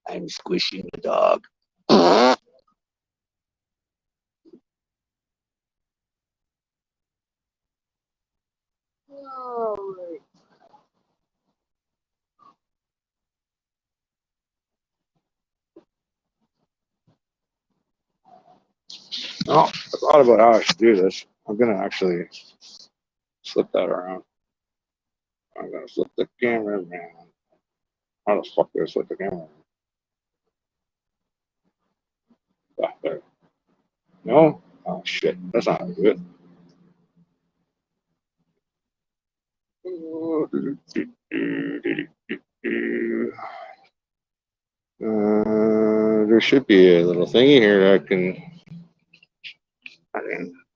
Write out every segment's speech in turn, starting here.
I'm squishing the dog. Oh, I thought about how I should do this. I'm going to actually flip that around. I'm going to flip the camera around. How the fuck do I flip the camera around? Ah, there. No? Oh, shit. That's not good. There should be a little thingy here that I can.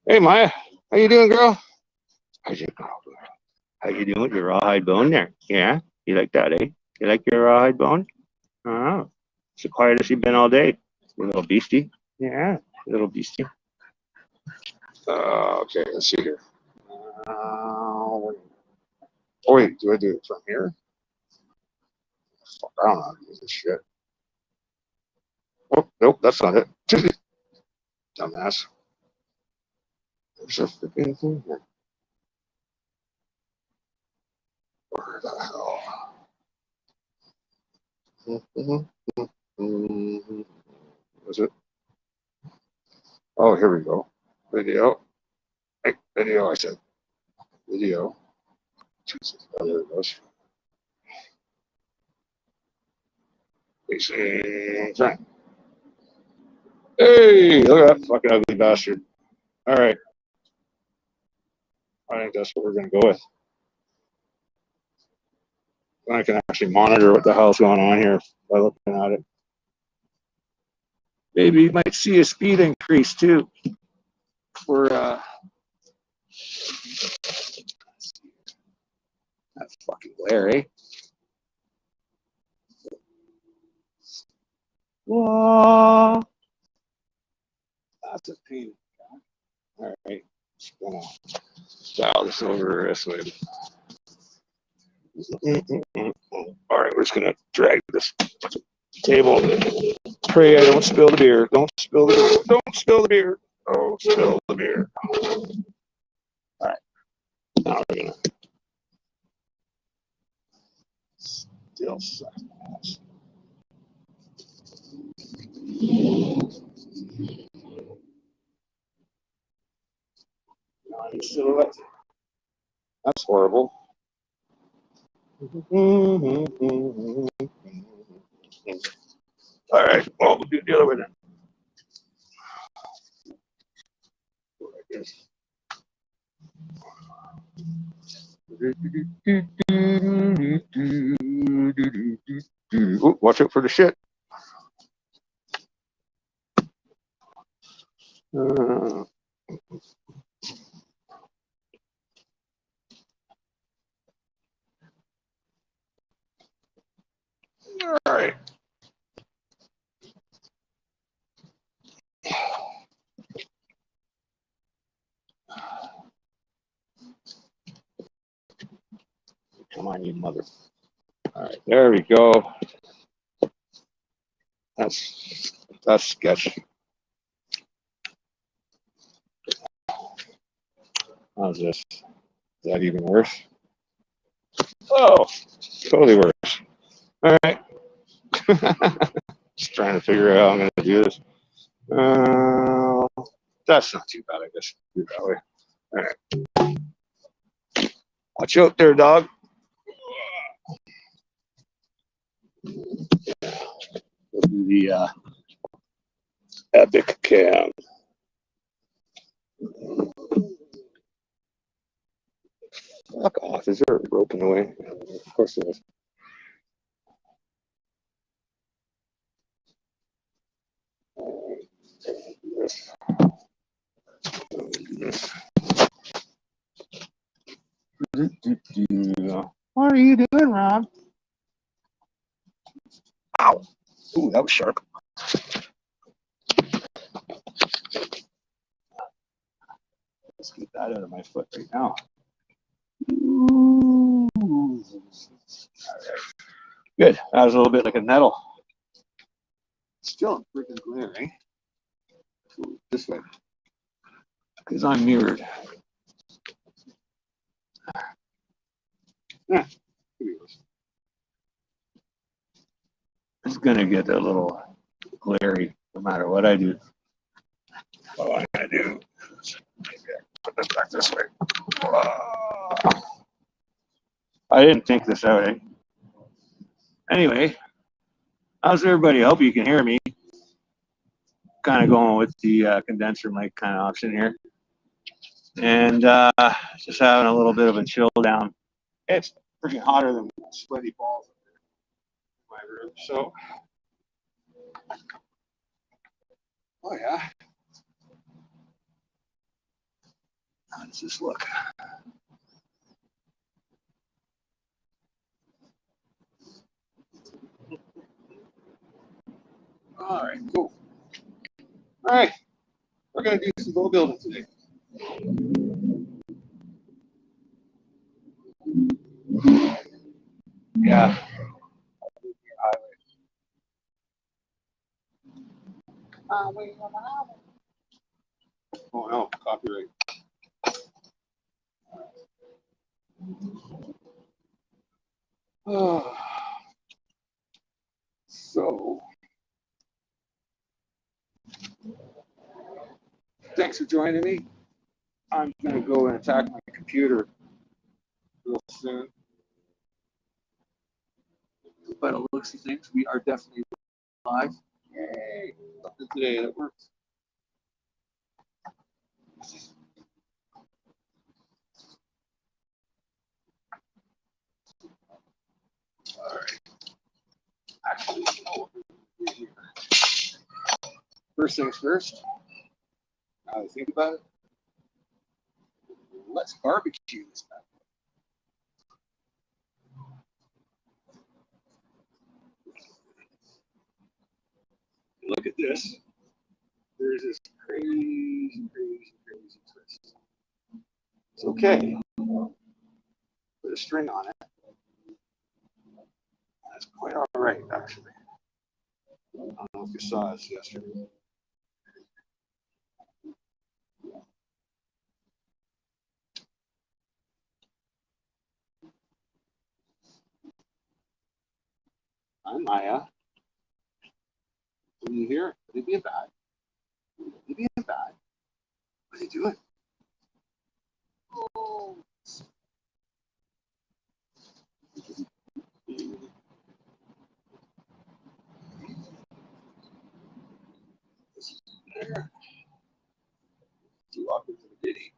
Hey, Maya. How you doing, girl? How you doing with your rawhide bone there? Yeah? You like that, eh? You like your rawhide bone? Oh. It's the quietest you've been all day. You little beastie. Yeah, little beastie. Okay, let's see here. Oh, wait, do I do it from here? Fuck, I don't know how to use this shit. Oh, nope, that's not it. Dumbass. There's a freaking thing here. Where the hell? Was it? Oh, here we go. Video. Hey, video, I said. Video. Jesus, oh, there it goes. Hey, look at that fucking ugly bastard. All right. I think that's what we're going to go with. I can actually monitor what the hell's going on here by looking at it. Maybe you might see a speed increase too. For that's fucking glare, eh? Whoa. That's a pain. All right. Just gonna dial this over this way. All right, we're just gonna drag this table. Pray I don't spill the beer. Don't spill the beer. Don't spill the beer. Don't spill the beer. All right. Now we're gonna still suck. Silhouette. That's horrible. All right, well, we'll do the other way then. Ooh, watch out for the shit. All right. Come on, you mother. All right, there we go. That's sketch. How's this? Is that even worse? Oh, totally worse. All right. Just trying to figure out how I'm going to do this. That's not too bad, I guess. Do it that way. All right. Watch out there, dog. We'll do the epic cam. Fuck off. Is there a rope in the way? Of course there is. What are you doing, Rob? Ow. Ooh, that was sharp. Let's get that out of my foot right now. Ooh. Good. That was a little bit like a nettle. Still freaking glaring. This way. Because I'm mirrored. Yeah. It's going to get a little glary no matter what I do. What I'm going to do is put this back this way. I didn't think this out. Eh? Anyway, how's everybody? I hope you can hear me. Kind of going with the condenser mic kind of option here. And just having a little bit of a chill down. It's freaking hotter than sweaty balls in my room. So, oh yeah. How does this look? All right, cool. All right, we're gonna do some bow building today. Yeah. Oh no, copyright. So, thanks for joining me. I'm gonna go and attack my computer real soon. But it looks like things, we are definitely live. Yay! Something today that works. All right. Actually, you know what we're gonna do here. First things first. Now that I think about it, let's barbecue this bad boy. Look at this. There's this crazy twist. It's okay. Put a string on it. That's quite all right, actually. I don't know if you saw this yesterday. Hi, Maya. Are you here? Are they being bad? Are they being bad? What are they doing? Oh. There. Too awkward for the ditty.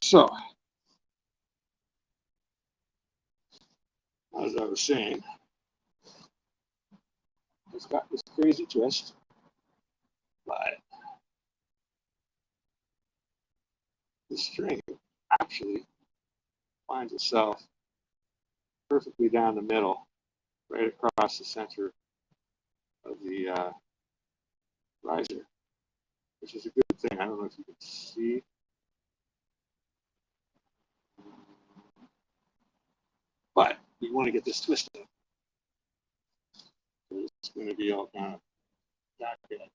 So, as I was saying, it's got this crazy twist, but the string actually finds itself perfectly down the middle, right across the center of the riser, which is a good thing. I don't know if you can see. But we want to get this twisted. It's going to be all kind of back in.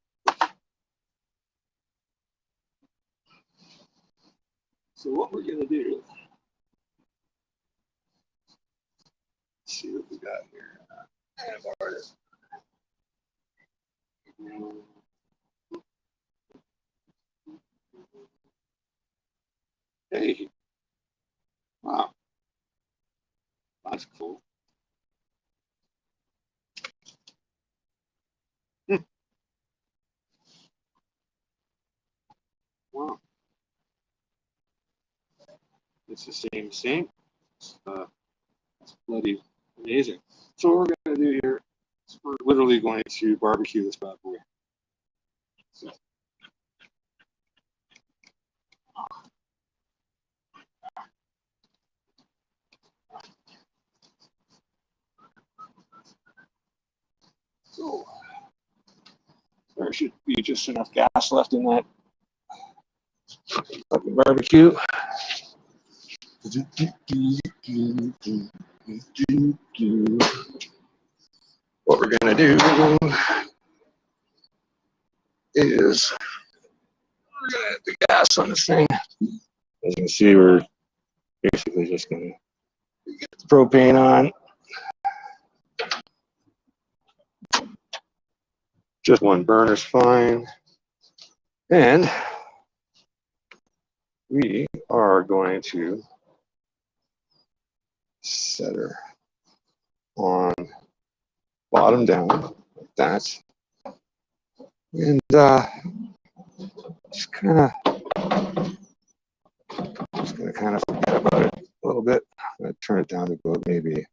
So what we're going to do, let's see what we got here. Hey, wow, that's cool. Wow, it's the same. It's bloody amazing. So what we're going to do here is we're literally going to barbecue this bad boy. So, So there should be just enough gas left in that fucking barbecue. What we're gonna do is we're gonna hit the gas on this thing. As you can see, we're basically just gonna get the propane on. Just one burner's fine. And we are going to set her on bottom down like that. And just gonna kind of forget about it a little bit. I'm gonna turn it down to about maybe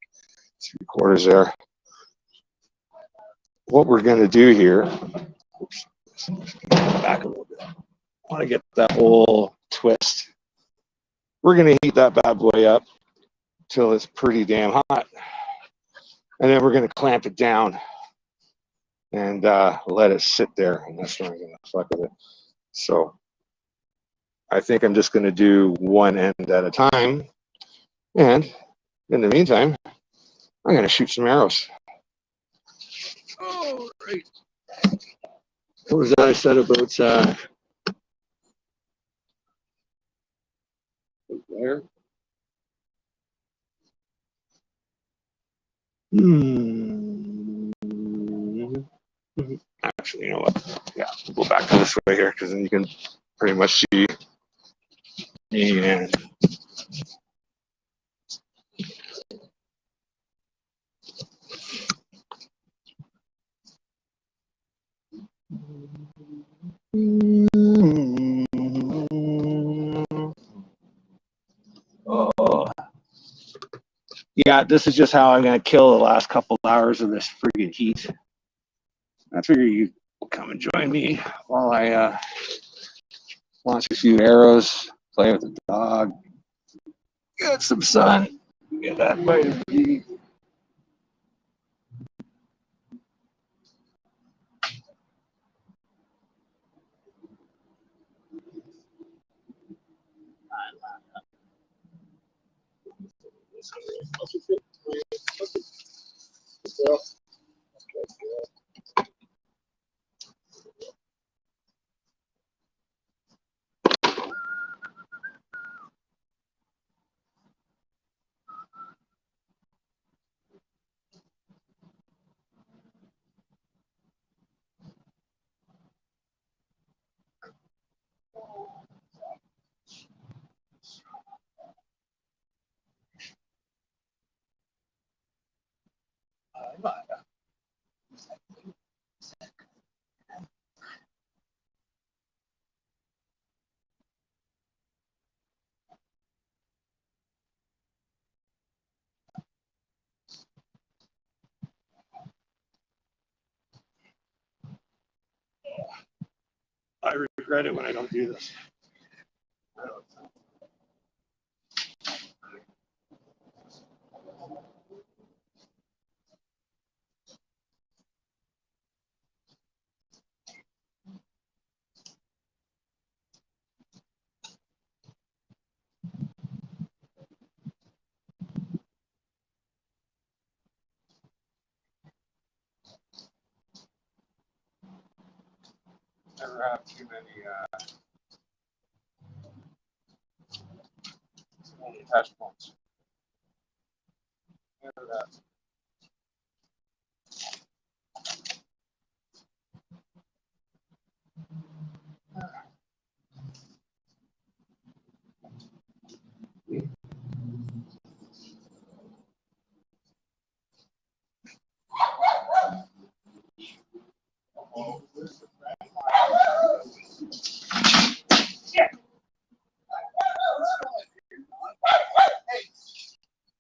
3/4 there. What we're gonna do here, oops, back a little bit. I want to get that whole twist. We're gonna heat that bad boy up till it's pretty damn hot, and then we're gonna clamp it down and let it sit there, and that's not gonna fuck with it. So I think I'm just gonna do one end at a time, and in the meantime, I'm gonna shoot some arrows. Oh, right. What was that I said about there? Actually, you know what? Yeah, we'll go back to this way here because then you can pretty much see. And oh, yeah, this is just how I'm going to kill the last couple hours of this friggin' heat. I figure you come and join me while I launch a few arrows, play with the dog, get some sun, get that vitamin D. I regret it when I don't do this. Never have too many touch points. Never have.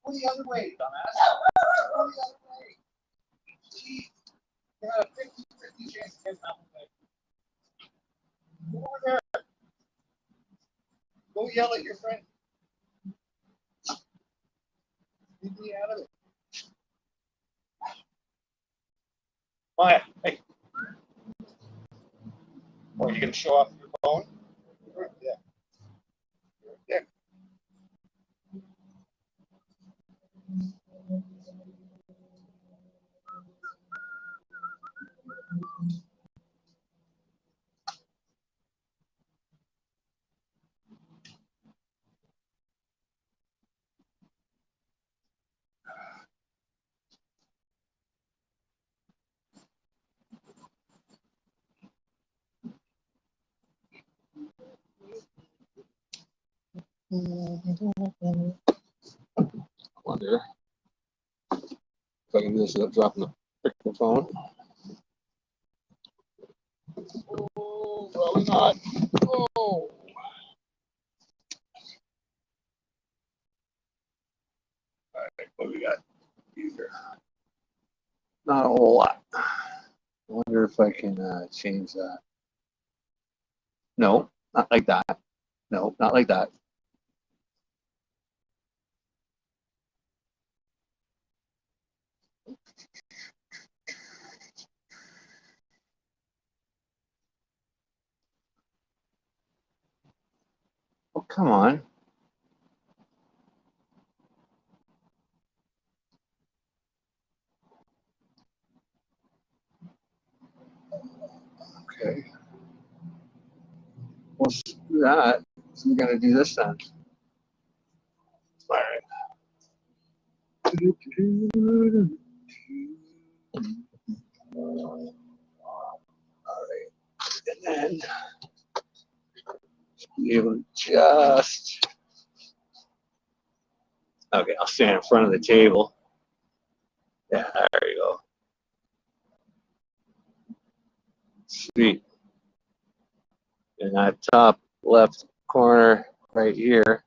Go the other way, dumbass. Go the other way. Gee, you got a 50-50 chance to get that one. Go over there. Go yell at your friend. Leave me out of it. Maya. Or you can show off your phone? Yeah. Yeah. I wonder if I can do this without dropping the phone. Oh, probably not. Oh. All right, what we got here? Not a whole lot. I wonder if I can change that. No, not like that. No, not like that. Oh, come on. Okay. Well, screw that. So we got to do this then. All right. All right. And then be able to just. Okay, I'll stand in front of the table. Yeah, there you go. Sweet. In that top left corner right here,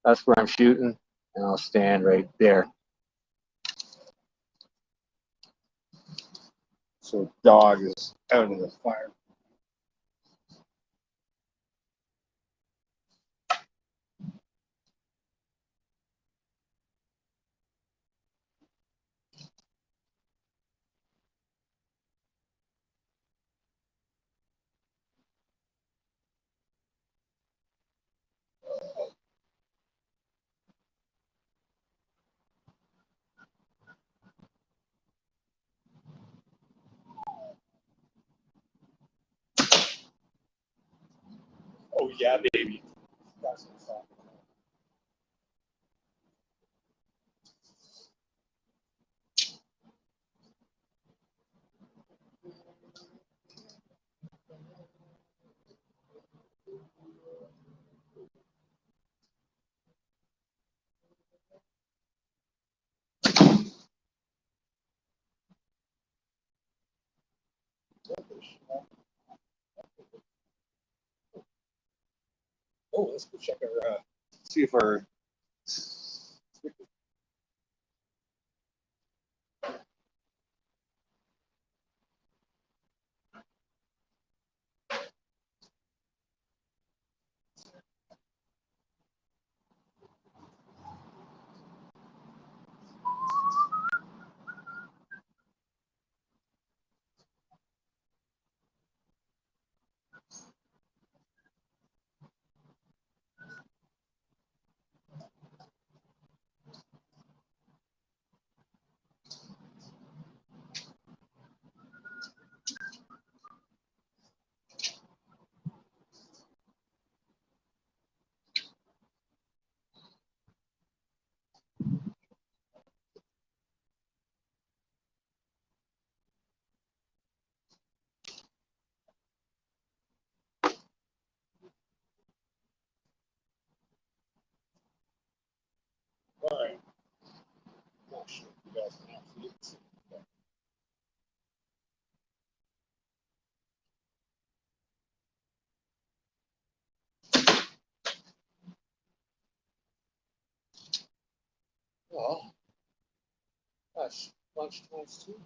that's where I'm shooting, and I'll stand right there. So dog is out of the fire. Oh yeah, baby. That's what's up. Oh, let's go check our. See if our. All right. Not sure if you guys can actually see. Well, that's lunch times too.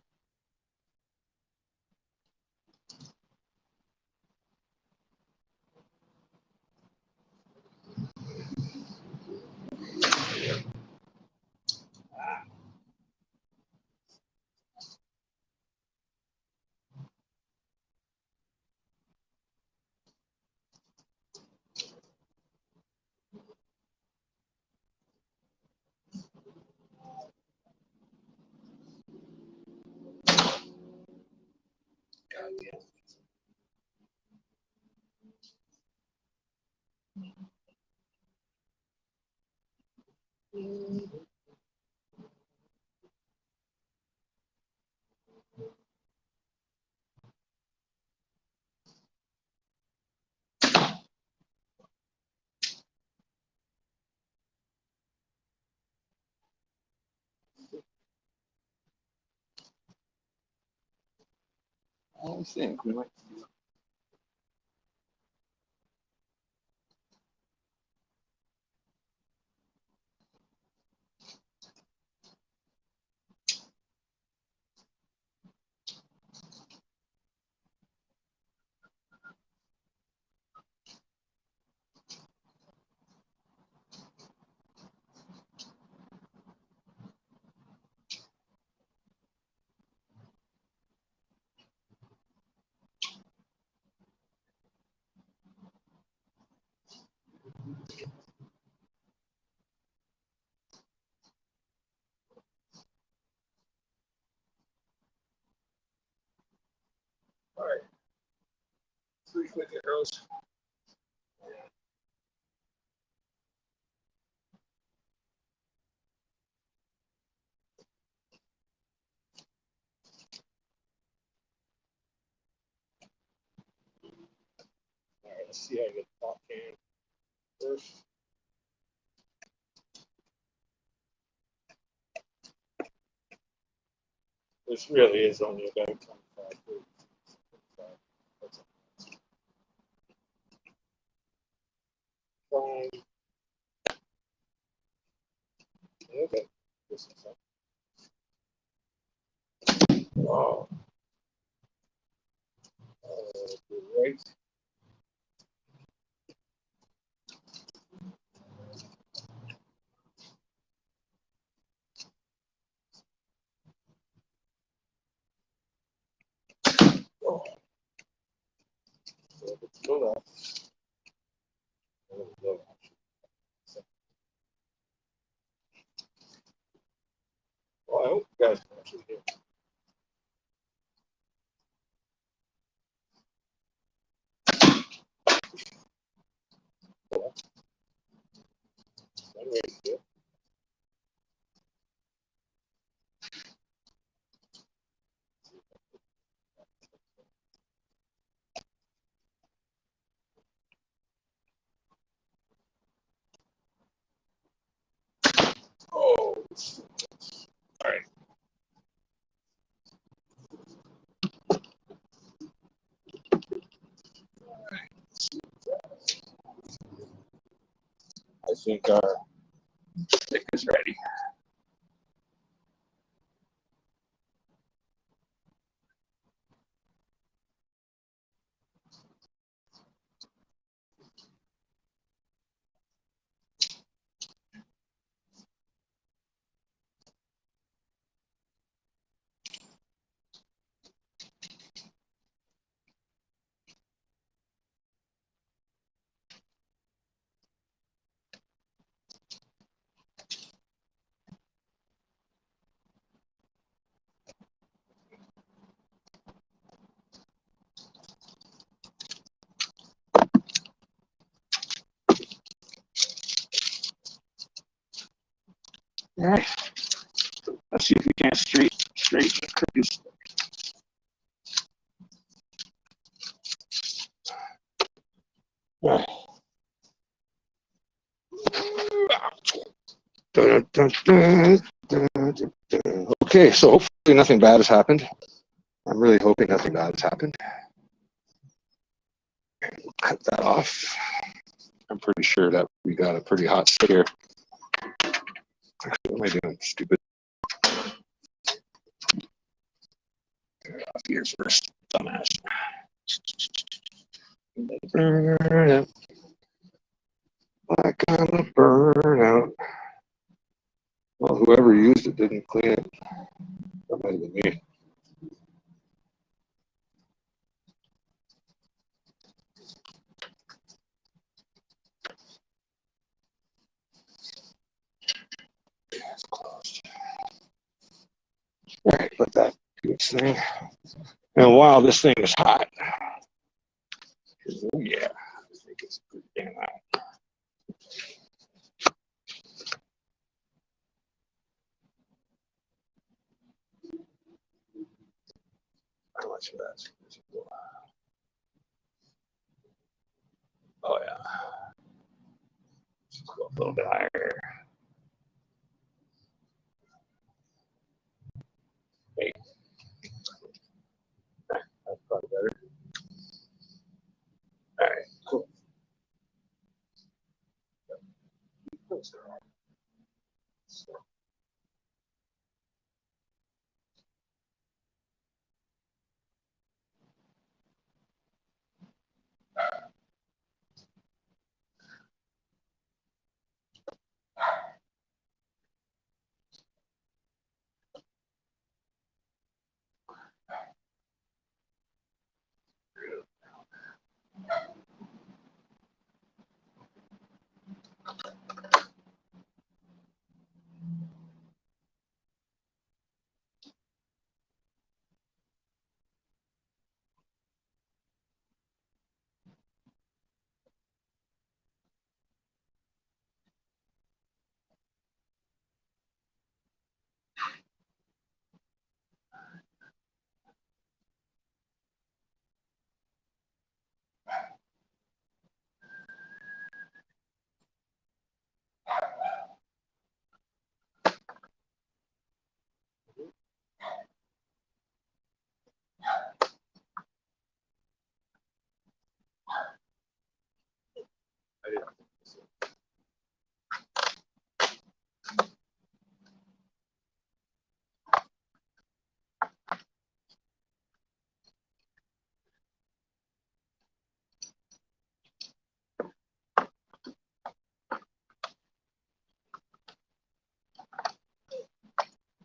I think we might. All right. 3 quick arrows. All right, let's see how I get the top can first. This really is only about 25 feet. Fine. Okay. This is up. Oh. Right. Oh. So let's go left. Well, I hope you guys can actually hear. One way to do it. Oh, all right. I think our stick is ready. All right. Let's see if we can't straighten the crooked stick. All right. Okay, so hopefully nothing bad has happened. I'm really hoping nothing bad has happened. Cut that off. I'm pretty sure that we got a pretty hot stick here. What am I doing? Stupid. Here's first, dumbass. Burn out. Like I'm a burnout. Well, whoever used it didn't clean it. That might have been me. Yeah, it's closed. All right, let that do its thing. And while this thing is hot, oh yeah, this thing is pretty damn hot. How much of that? Oh yeah. Let's go a little bit higher. Hey. That's probably better. All right, cool.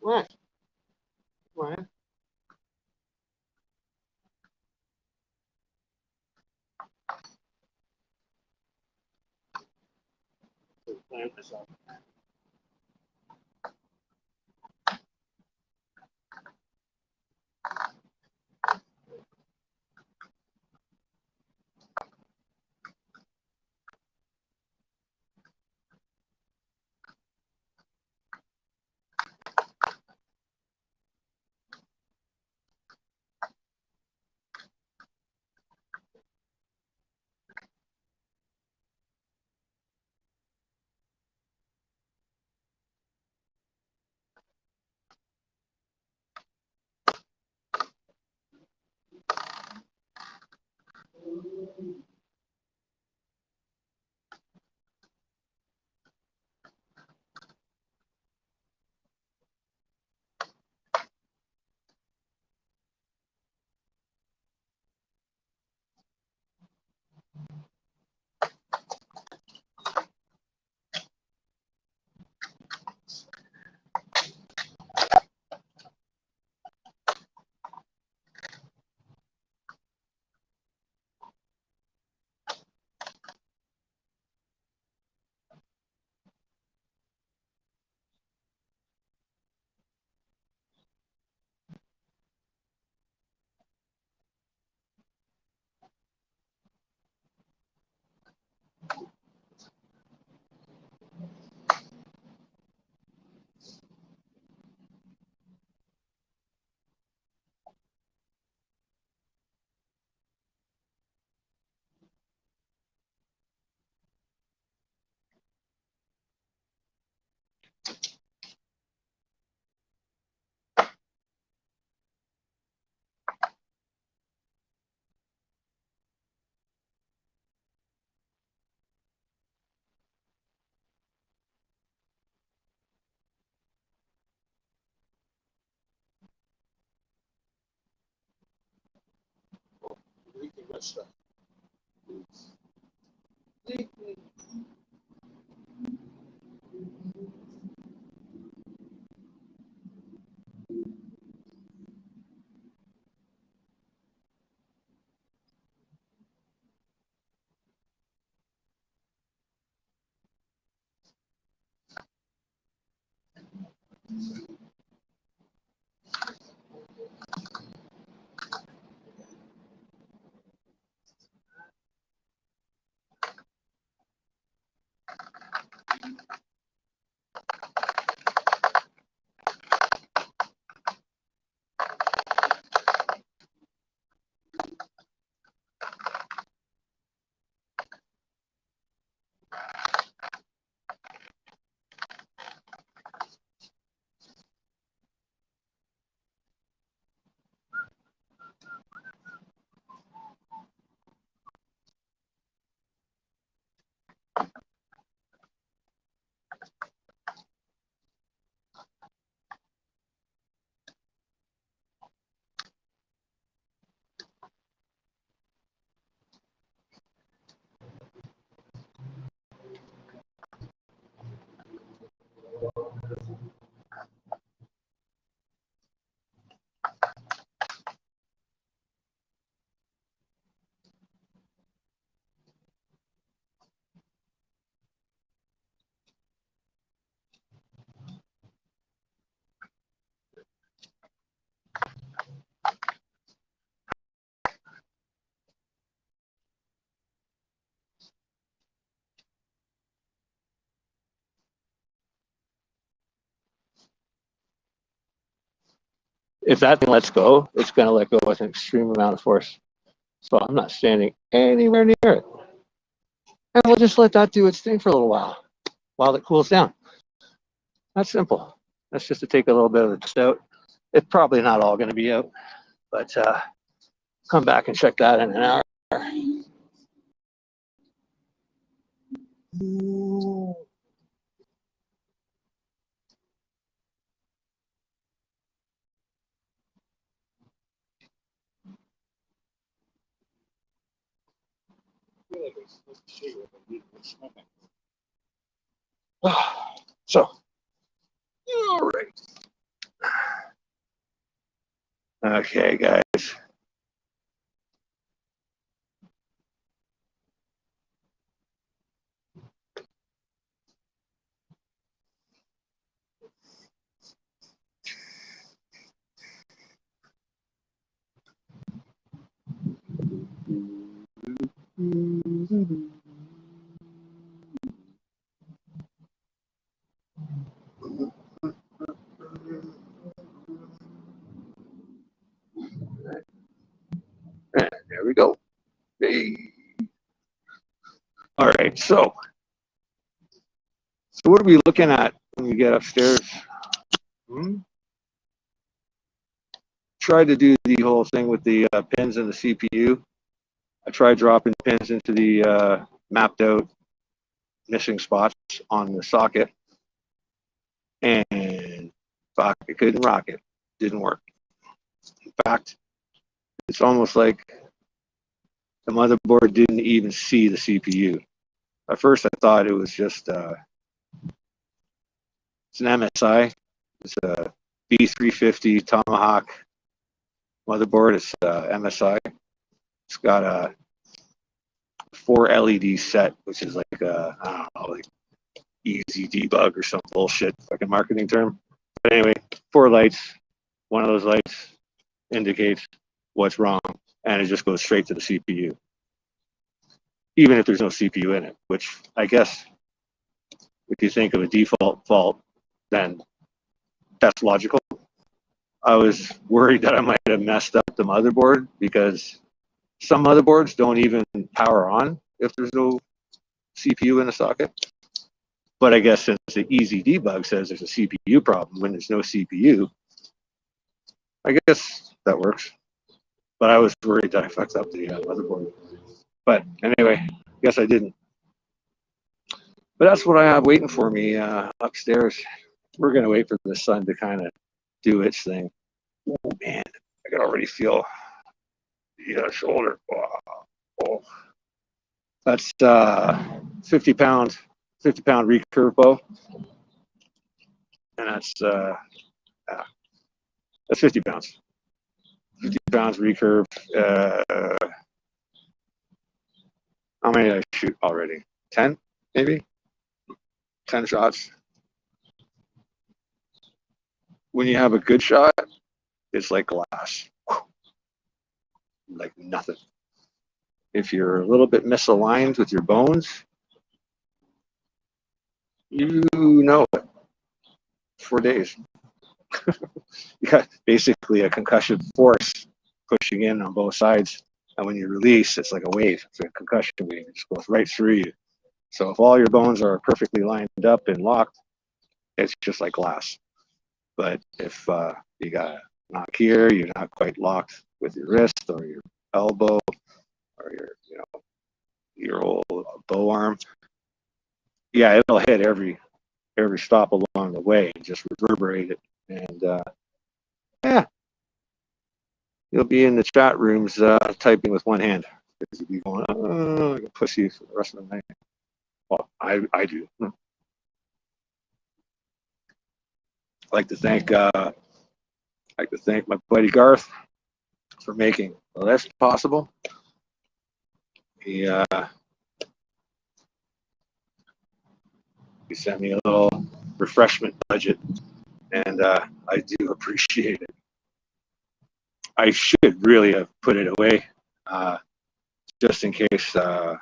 What? What? Plant myself. Leaking my stuff. If that thing lets go, it's going to let go with an extreme amount of force. So I'm not standing anywhere near it. And we'll just let that do its thing for a little while it cools down. That's simple. That's just to take a little bit of the dust out. It's probably not all going to be out, but come back and check that in an hour. So, all right. Okay, guys. And there we go. Hey. All right, so what are we looking at when you get upstairs? Tried to do the whole thing with the pins in the CPU. I tried dropping pins into the mapped out missing spots on the socket, and fuck, I couldn't rock it. Didn't work. In fact, it's almost like the motherboard didn't even see the CPU. At first, I thought it was just it's an MSI. It's a B350 Tomahawk motherboard. It's MSI. It's got a 4 LED set, which is like a, I don't know, like easy debug or some bullshit fucking marketing term. But anyway, 4 lights. One of those lights indicates what's wrong, and it just goes straight to the CPU, even if there's no CPU in it. Which I guess, if you think of a default fault, then that's logical. I was worried that I might have messed up the motherboard, because some motherboards don't even power on if there's no CPU in the socket. But I guess since the easy debug says there's a CPU problem when there's no CPU, I guess that works. But I was worried that I fucked up the motherboard. But anyway, I guess I didn't. But that's what I have waiting for me upstairs. We're going to wait for the sun to kind of do its thing. Oh, man, I can already feel the shoulder. Oh. That's 50-pound recurve bow. And that's 50 pounds. 50 pounds recurve. How many did I shoot already? 10, maybe? 10 shots. When you have a good shot, it's like glass. Like nothing. If you're a little bit misaligned with your bones, you know it. 4 days. You got basically a concussion force pushing in on both sides. And when you release, it's like a wave. It's a concussion wave. It just goes right through you. So if all your bones are perfectly lined up and locked, it's just like glass. But if you got a knock here, you're not quite locked with your wrist or your elbow or your old bow arm, yeah, it'll hit every stop along the way and just reverberate it. And yeah, you'll be in the chat rooms typing with one hand. You'll be going, oh, like a pussy for the rest of the night. Well, I do. I'd like to thank my buddy Garth for making this possible. He sent me a little refreshment budget, and I do appreciate it. I should really have put it away just in case I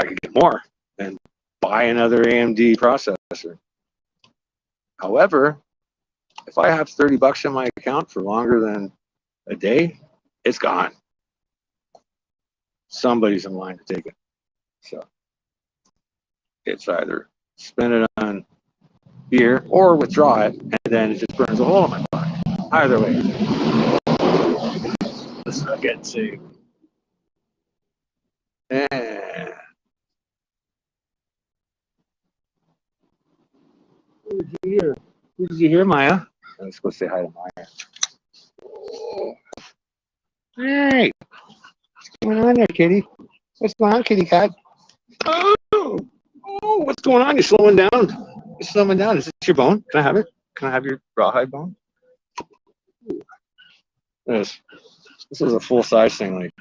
could get more and buy another AMD processor. However, if I have $30 in my account for longer than a day, it's gone. Somebody's in line to take it. So it's either spend it on beer or withdraw it, and then it just burns a hole in my pocket. Either way, let's not get saved. And who did you hear? Who did you hear, Maya? Let's go say hi to Maya. Oh. Hey, what's going on there, kitty? What's going on, kitty cat? Oh, what's going on? You're slowing down. You're slowing down. Is this your bone? Can I have it? Can I have your rawhide bone? This is a full size thing. Like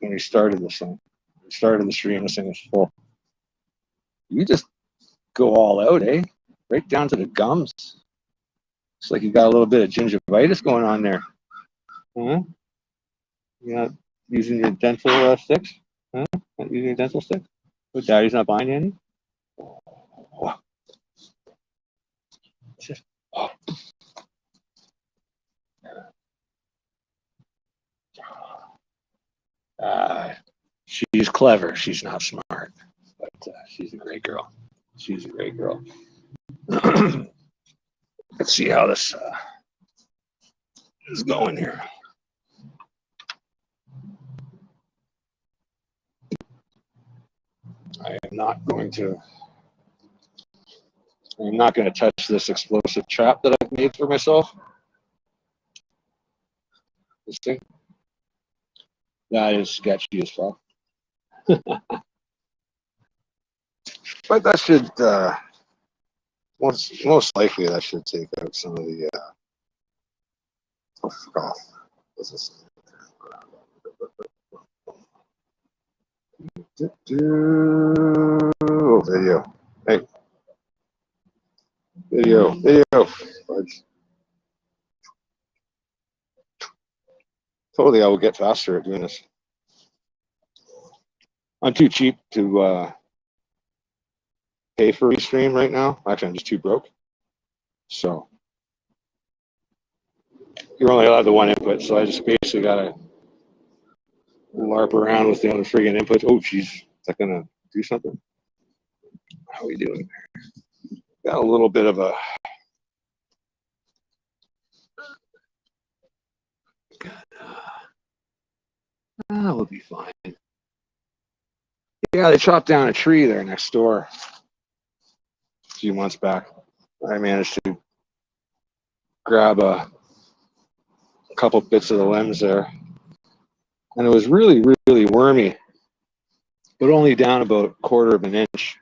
when we started this thing, we started the stream. This thing was full. You just go all out, eh? Right down to the gums. It's like you got a little bit of gingivitis going on there. Huh? You're not using your dental sticks? Huh? Not using your dental sticks? But Daddy's not buying any? Oh. She's clever. She's not smart, but she's a great girl. She's a great girl. Let's see how this is going here. I'm not going to touch this explosive trap that I've made for myself. This thing. That is sketchy as fuck. But that should, most likely, that should take out some of the, oh, fuck off. What's this? Oh, video. Hey. Video. Totally, I will get faster at doing this. I'm too cheap to pay for a stream right now. Actually, I'm just too broke. So you're only allowed the one input, so I just basically gotta LARP around with the other friggin' inputs. Oh, geez, is that gonna do something? How are we doing there? Got a little bit of a. We'll be fine. Yeah, they chopped down a tree there next door a few months back. I managed to grab a couple bits of the limbs there, and it was really, really wormy, but only down about a quarter of an inch.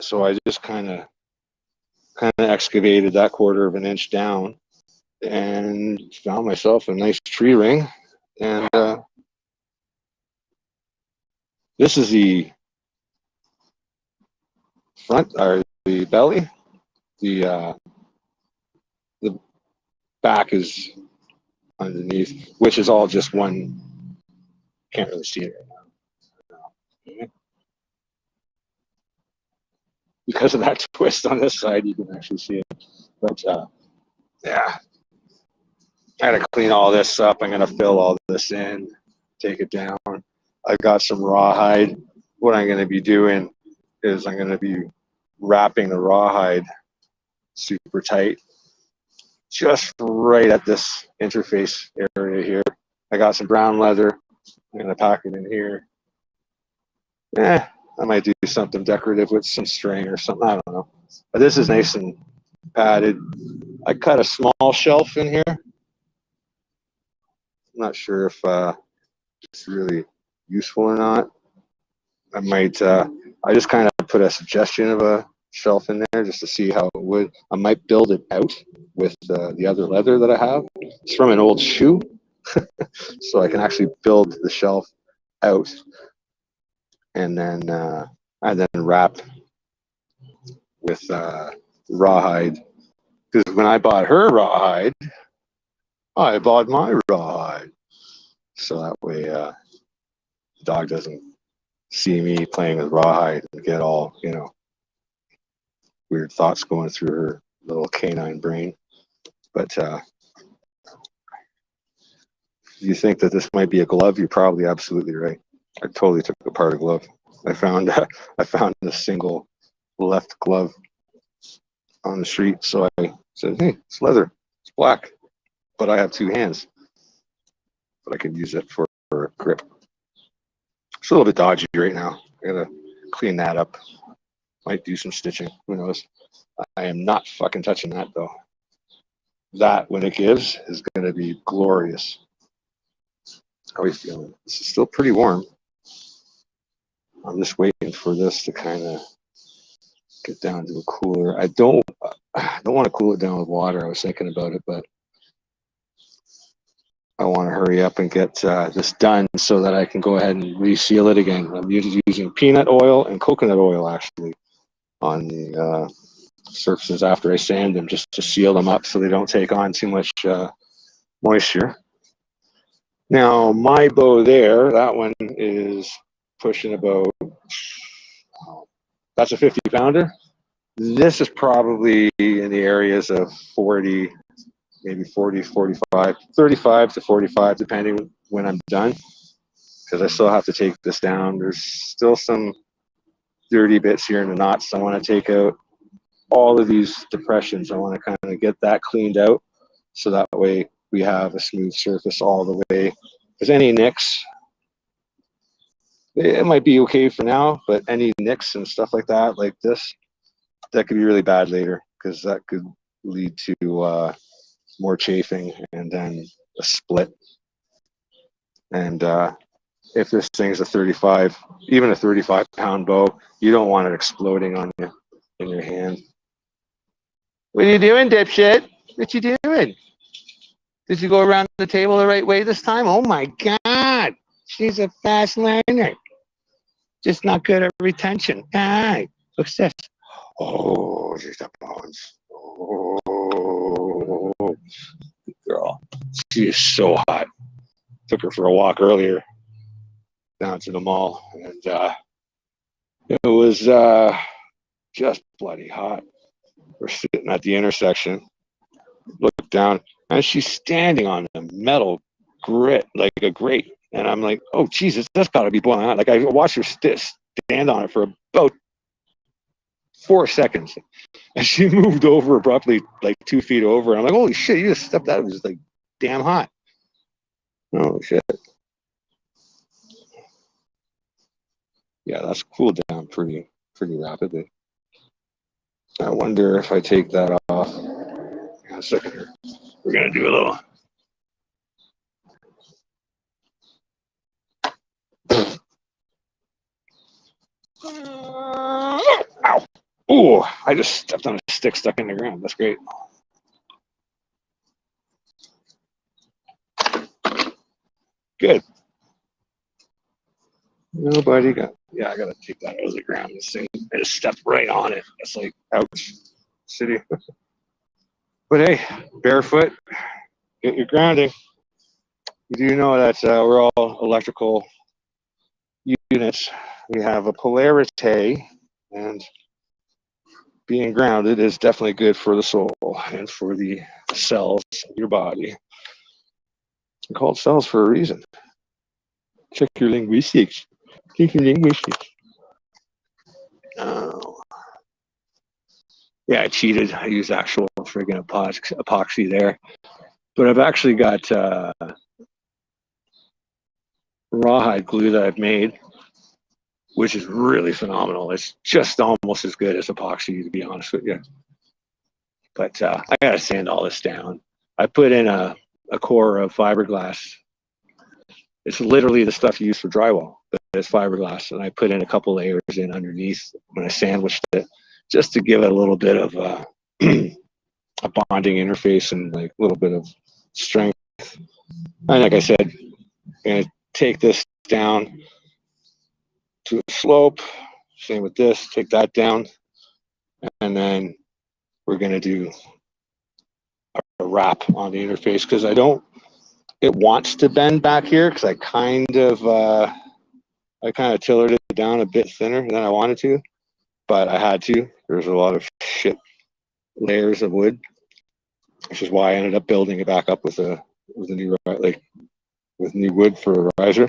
So I just kind of excavated that quarter of an inch down and found myself a nice tree ring. And this is the front, or the belly. The back is underneath, which is all just one. Can't really see it right now. because of that twist on this side, you can actually see it. But yeah, I gotta clean all this up. I'm gonna fill all this in, take it down. I've got some rawhide. What I'm gonna be doing is I'm gonna be wrapping the rawhide super tight, just right at this interface area here. I got some brown leather. I'm gonna pack it in here. I might do something decorative with some string or something. I don't know. But this is nice and padded. I cut a small shelf in here. I'm not sure if it's really useful or not. I might, I just kind of put a suggestion of a shelf in there just to see how it would. I might build it out with the other leather that I have. It's from an old shoe, so I can actually build the shelf out and then wrap with rawhide. Because when I bought her rawhide, I bought my rawhide. So that way the dog doesn't see me playing with rawhide and get all, you know, weird thoughts going through her little canine brain. But if you think that this might be a glove, you're probably absolutely right. I totally took apart a glove. I found a single left glove on the street, so I said, hey, it's leather, it's black, but I have two hands, but I can use it for a grip. It's a little bit dodgy right now. I gotta clean that up. Might do some stitching, who knows. I am not fucking touching that though. That, when it gives, is gonna be glorious. How are you feeling? This is still pretty warm. I'm just waiting for this to kind of get down to a cooler. I don't want to cool it down with water. I was thinking about it, but I want to hurry up and get this done so that I can go ahead and reseal it again. I'm using peanut oil and coconut oil actually on the surfaces after I sand them, just to seal them up so they don't take on too much moisture. Now my bow there, that one is pushing about, that's a 50 pounder. This is probably in the areas of 40, maybe 40, 45, 35 to 45, depending when I'm done, because I still have to take this down. There's still some dirty bits here in the knots I want to take out. All of these depressions, I want to kind of get that cleaned out so that way we have a smooth surface all the way. Because any nicks, it might be okay for now, but any nicks and stuff like that, like this, that could be really bad later, because that could lead to more chafing and then a split. And if this thing's a 35, even a 35-pound bow, you don't want it exploding on you in your hand. What are you doing, dipshit? What you doing? Did you go around the table the right way this time? Oh my God, she's a fast learner. Just not good at retention. Ah, look at this. Oh, she's the bones. Oh, good girl. She is so hot. Took her for a walk earlier down to the mall, and it was just bloody hot. We're sitting at the intersection, look down, and she's standing on a metal grit, like a grate. And I'm like, oh, Jesus, that's got to be boiling hot. Like, I watched her stand on it for about 4 seconds. And she moved over abruptly, like 2 feet over. And I'm like, holy shit, you just stepped out. It was just like damn hot. Oh, shit. Yeah, that's cooled down pretty rapidly. I wonder if I take that off. Hang on a second here. We're going to do a little. Ow. Ooh, I just stepped on a stick stuck in the ground. That's great. Good. Nobody got. Yeah, I got to take that out of the ground. This thing, I just stepped right on it. It's like, ouch, city. But hey, barefoot, get your grounding. You do know that we're all electrical units. We have a polarity and being grounded is definitely good for the soul and for the cells of your body. They're called cells for a reason. Check your linguistics. Check your linguistics. Oh. Yeah, I cheated. I used actual friggin' epoxy there. But I've actually got rawhide glue that I've made, which is really phenomenal. It's just almost as good as epoxy, to be honest with you. But I gotta sand all this down. I put in a core of fiberglass. It's literally the stuff you use for drywall, but it's fiberglass. And I put in a couple layers in underneath when I sandwiched it, just to give it a little bit of a bonding interface and like a little bit of strength. And like I said, I'm gonna take this down to a slope. Same with this, take that down. And then we're gonna do a wrap on the interface because it wants to bend back here because I kind of tillered it down a bit thinner than I wanted to, but I had to. There's a lot of shit layers of wood, which is why I ended up building it back up with a new with new wood for a riser.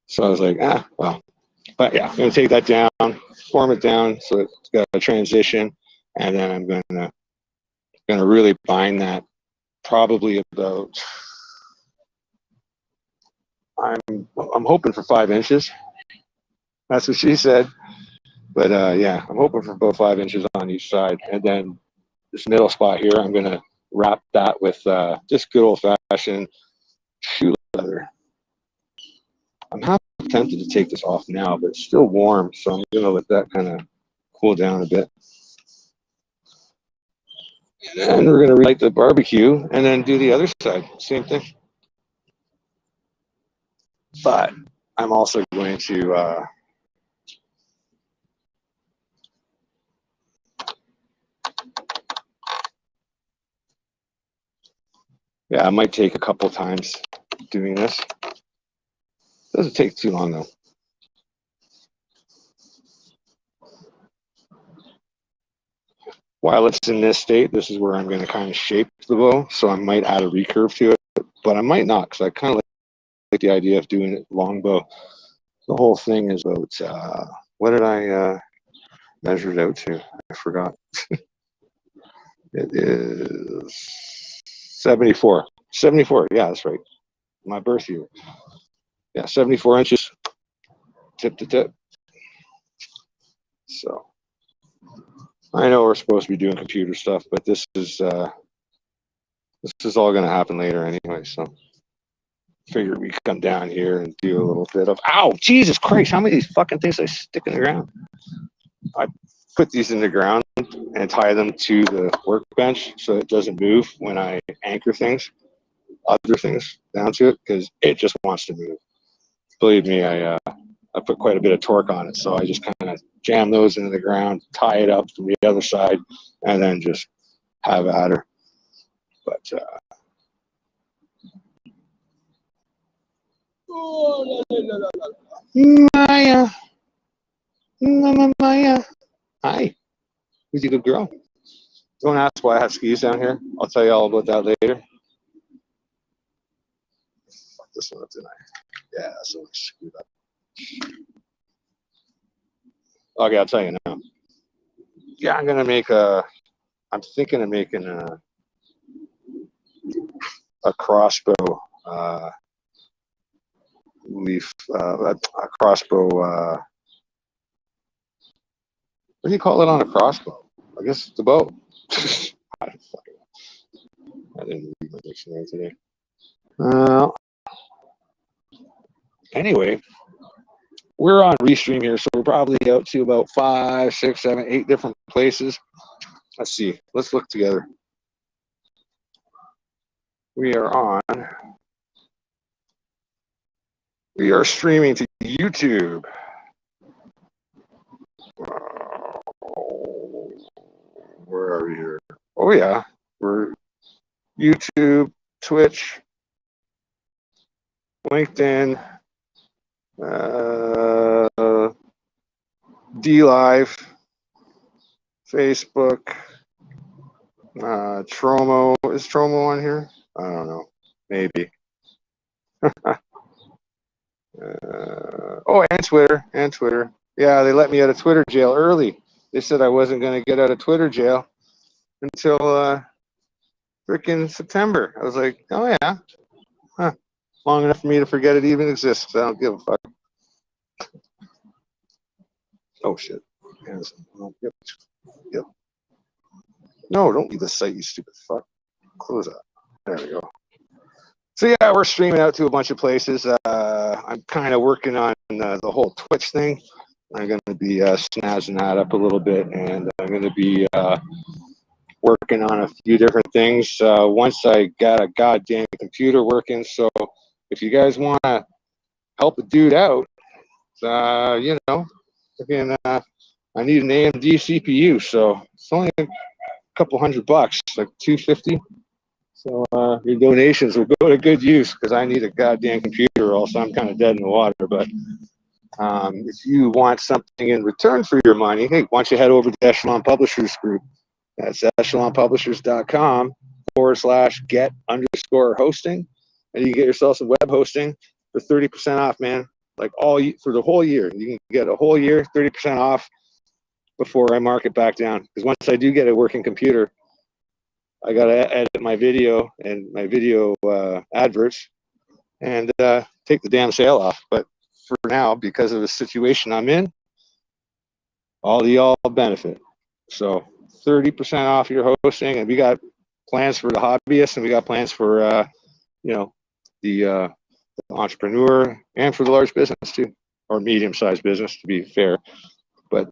So I was like, well. But yeah, I'm gonna take that down, form it down so it's got a transition, and then I'm gonna really bind that probably about. I'm hoping for 5 inches. That's what she said. But yeah, I'm hoping for about 5 inches on each side, and then this middle spot here, I'm gonna wrap that with just good old-fashioned shoe leather. I'm half tempted to take this off now, but it's still warm, so I'm gonna let that kind of cool down a bit. And then we're gonna relight the barbecue and then do the other side, same thing. But I'm also going to yeah, I might take a couple times doing this. Doesn't take too long though. While it's in this state, this is where I'm going to kind of shape the bow. So I might add a recurve to it, but I might not because I kind of like the idea of doing it long bow. The whole thing is about, what did I measure it out to? I forgot. It is 74. 74, yeah, that's right. My birth year. Yeah, 74 inches tip to tip. So I know we're supposed to be doing computer stuff, but this is all going to happen later anyway. So figured we come down here and do a little bit of. Ow, Jesus Christ! How many of these fucking things I stick in the ground? I put these in the ground and tie them to the workbench so it doesn't move when I anchor things, other things down to it, because it just wants to move. Believe me, I put quite a bit of torque on it, so I just kind of jam those into the ground, tie it up from the other side, and then just have at her. But Maya, Maya, hi, who's a good girl? Don't ask why I have skis down here. I'll tell you all about that later. Fuck this one up tonight. Yeah, so screwed up. Okay, I'll tell you now. Yeah, I'm thinking of making a crossbow leaf, a crossbow. What do you call it on a crossbow? I guess the bow. I didn't read my dictionary today. Anyway, we're on Restream here, so we're probably out to about 5, 6, 7, 8 different places. Let's see. Let's look together. We are streaming to YouTube. Where are we here? Oh yeah, we're YouTube, Twitch, LinkedIn, D Live, Facebook. Tromo. Is Tromo on here? I don't know. Maybe. Oh, and Twitter. And Twitter. Yeah, they let me out of Twitter jail early. They said I wasn't going to get out of Twitter jail until freaking September. I was like, oh, yeah. Huh. Long enough for me to forget it even exists. I don't give a fuck. Oh, shit. Yep. No, don't leave the site, you stupid fuck. Close that. There we go. So yeah, we're streaming out to a bunch of places. I'm kind of working on the whole Twitch thing. I'm going to be snazzing that up a little bit, and I'm going to be working on a few different things once I got a goddamn computer working. So if you guys want to help a dude out, you know, again, I need an AMD CPU, so it's only a couple $100, like $250. So your donations will go to good use because I need a goddamn computer, or else I'm kind of dead in the water. But if you want something in return for your money, hey, why don't you head over to Echelon Publishers Group? That's echelonpublishers.com/get_hosting, and you can get yourself some web hosting for 30% off, man. Like for the whole year, you can get a whole year 30% off before I mark it back down. Because once I do get a working computer, I gotta edit my video and my video adverts and take the damn sale off. But for now, because of the situation I'm in, all of y'all benefit. So 30% off your hosting, and we got plans for the hobbyists, and we got plans for you know, the entrepreneur and for the large business too, or medium-sized business to be fair. But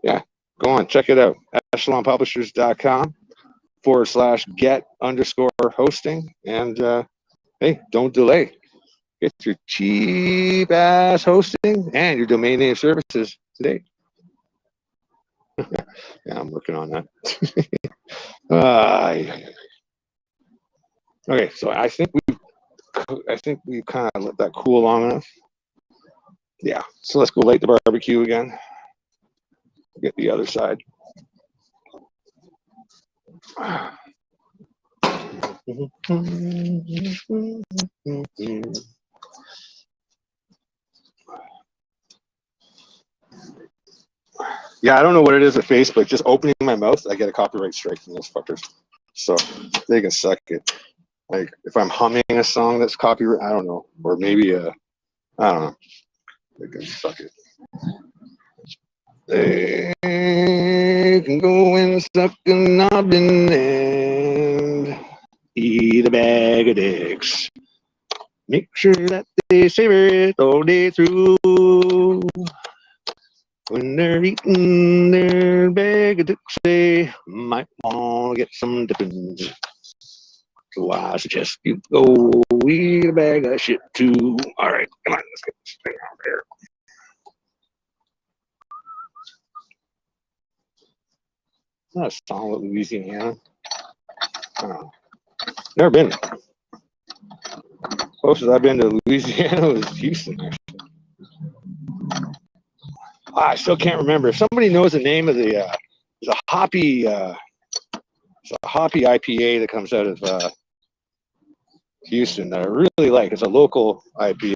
yeah, go on, check it out. echelonpublishers.com/get_hosting, and hey, don't delay. Get your cheap ass hosting and your domain name services today. Yeah, I'm working on that. Okay, so I think we've kind of let that cool long enough. Yeah, so let's go light the barbecue again. Get the other side. Yeah, I don't know what it is with Facebook. Just opening my mouth, I get a copyright strike from those fuckers. So they can suck it. Like if I'm humming a song that's copyright, I don't know, or maybe I don't know. They can suck it. They can go and suck a nobbin and eat a bag of dicks. Make sure that they savor it all day through. When they're eating their bag of dicks, they might want to get some dippings. So I suggest you go eat a bag of shit too. All right, come on, let's get this thing out there. It's not a song with Louisiana. Never been. Closest I've been to Louisiana was Houston. I still can't remember. If somebody knows the name of the, there's a hoppy IPA that comes out of Houston that I really like. It's a local IPA.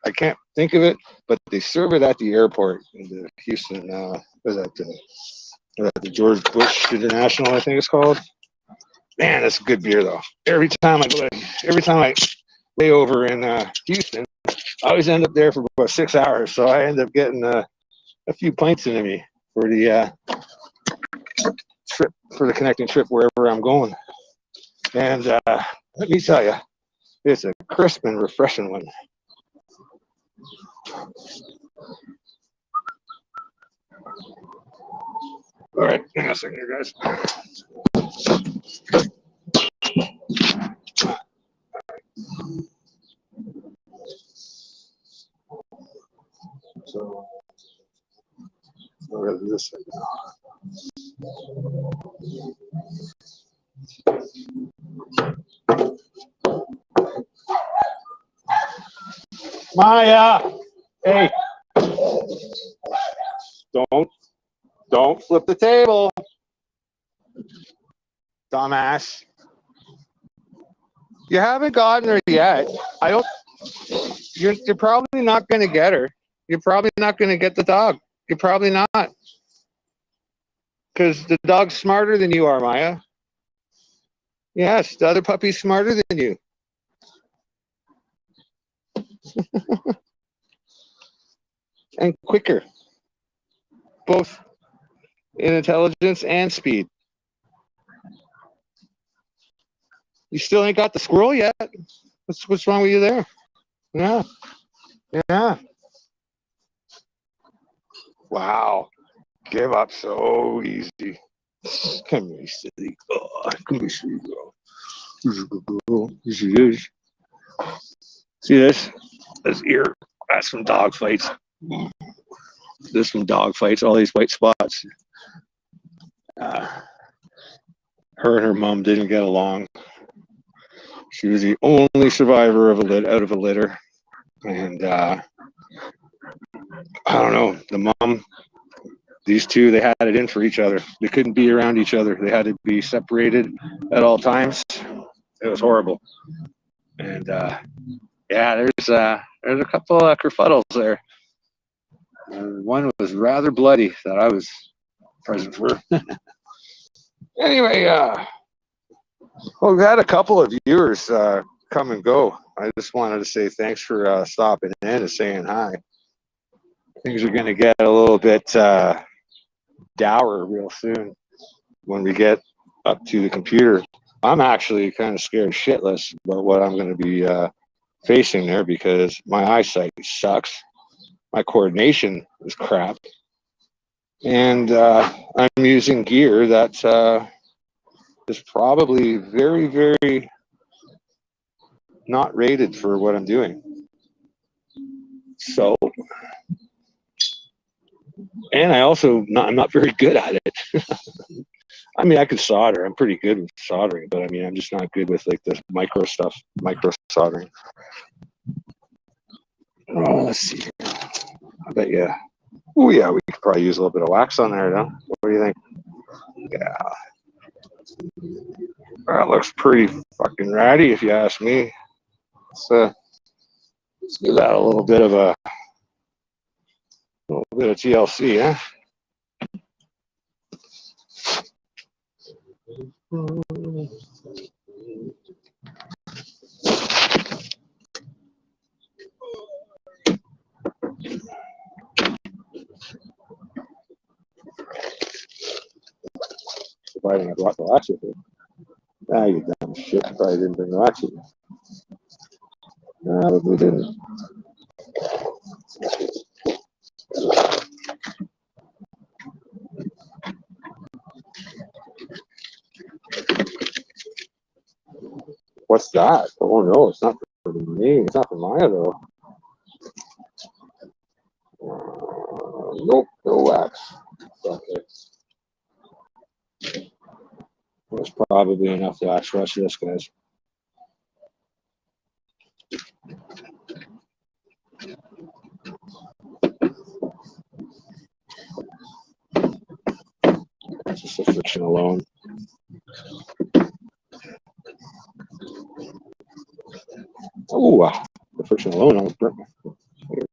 I can't think of it, but they serve it at the airport in the Houston. What is that? The George Bush International, I think it's called. Man, that's a good beer though. Every time I lay over in Houston, I always end up there for about 6 hours. So I end up getting a few pints into me for the trip, for the connecting trip wherever I'm going. And let me tell you, it's a crisp and refreshing one. All right, hang on a second here, guys. So, I'll go to this side now. Maya, hey, Don't flip the table. Dumbass. You haven't gotten her yet. I don't. You're probably not going to get her. You're probably not going to get the dog. You're probably not. Because the dog's smarter than you are, Maya. Yes, the other puppy's smarter than you. And quicker. Both in intelligence and speed. You still ain't got the squirrel yet. What's wrong with you there? Yeah. Yeah. Wow. Give up so easy. Come here, silly. Oh, come here, silly girl. Who's a good girl? Yes, she is. See this? This ear. That's some dog fights. There's some dog fights. All these white spots. Her and her mom didn't get along. She was the only survivor of out of a litter. And I don't know. The mom, these two, they had it in for each other. They couldn't be around each other. They had to be separated at all times. It was horrible. And yeah, there's a couple of kerfuddles there. One was rather bloody that I was present for. Anyway, well, we've had a couple of viewers come and go. I just wanted to say thanks for stopping in and saying hi. Things are going to get a little bit dour real soon when we get up to the computer. I'm actually kind of scared shitless about what I'm going to be facing there because my eyesight sucks. My coordination is crap. And I'm using gear that is probably very, very not rated for what I'm doing. So, and I'm not very good at it. I mean, I can solder. I'm pretty good with soldering, but I mean, I'm just not good with like the micro stuff, micro soldering. Oh, let's see. I bet you. Oh yeah, we could probably use a little bit of wax on there, though. What do you think? Yeah. That looks pretty fucking ratty, if you ask me. Let's give that a little bit of TLC, huh? Providing I brought the wax with me. Ah, you dumb shit. I probably didn't bring the wax with me. Probably didn't. What's that? Oh no, it's not for me. It's not for Maya though. Nope, no wax. Okay. That's probably enough wax for us for this, guys. Just the friction alone. Oh, the friction alone almost burnt my fingers.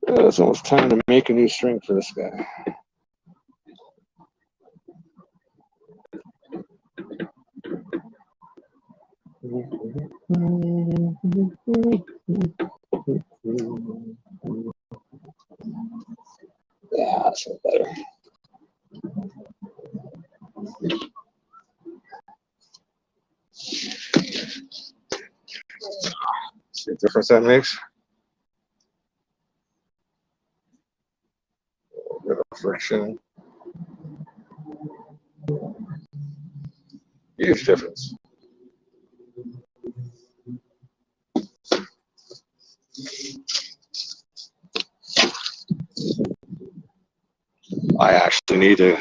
It's almost time to make a new string for this guy. Yeah, that's better. See the difference that makes? A little bit of friction. Huge difference. I actually need to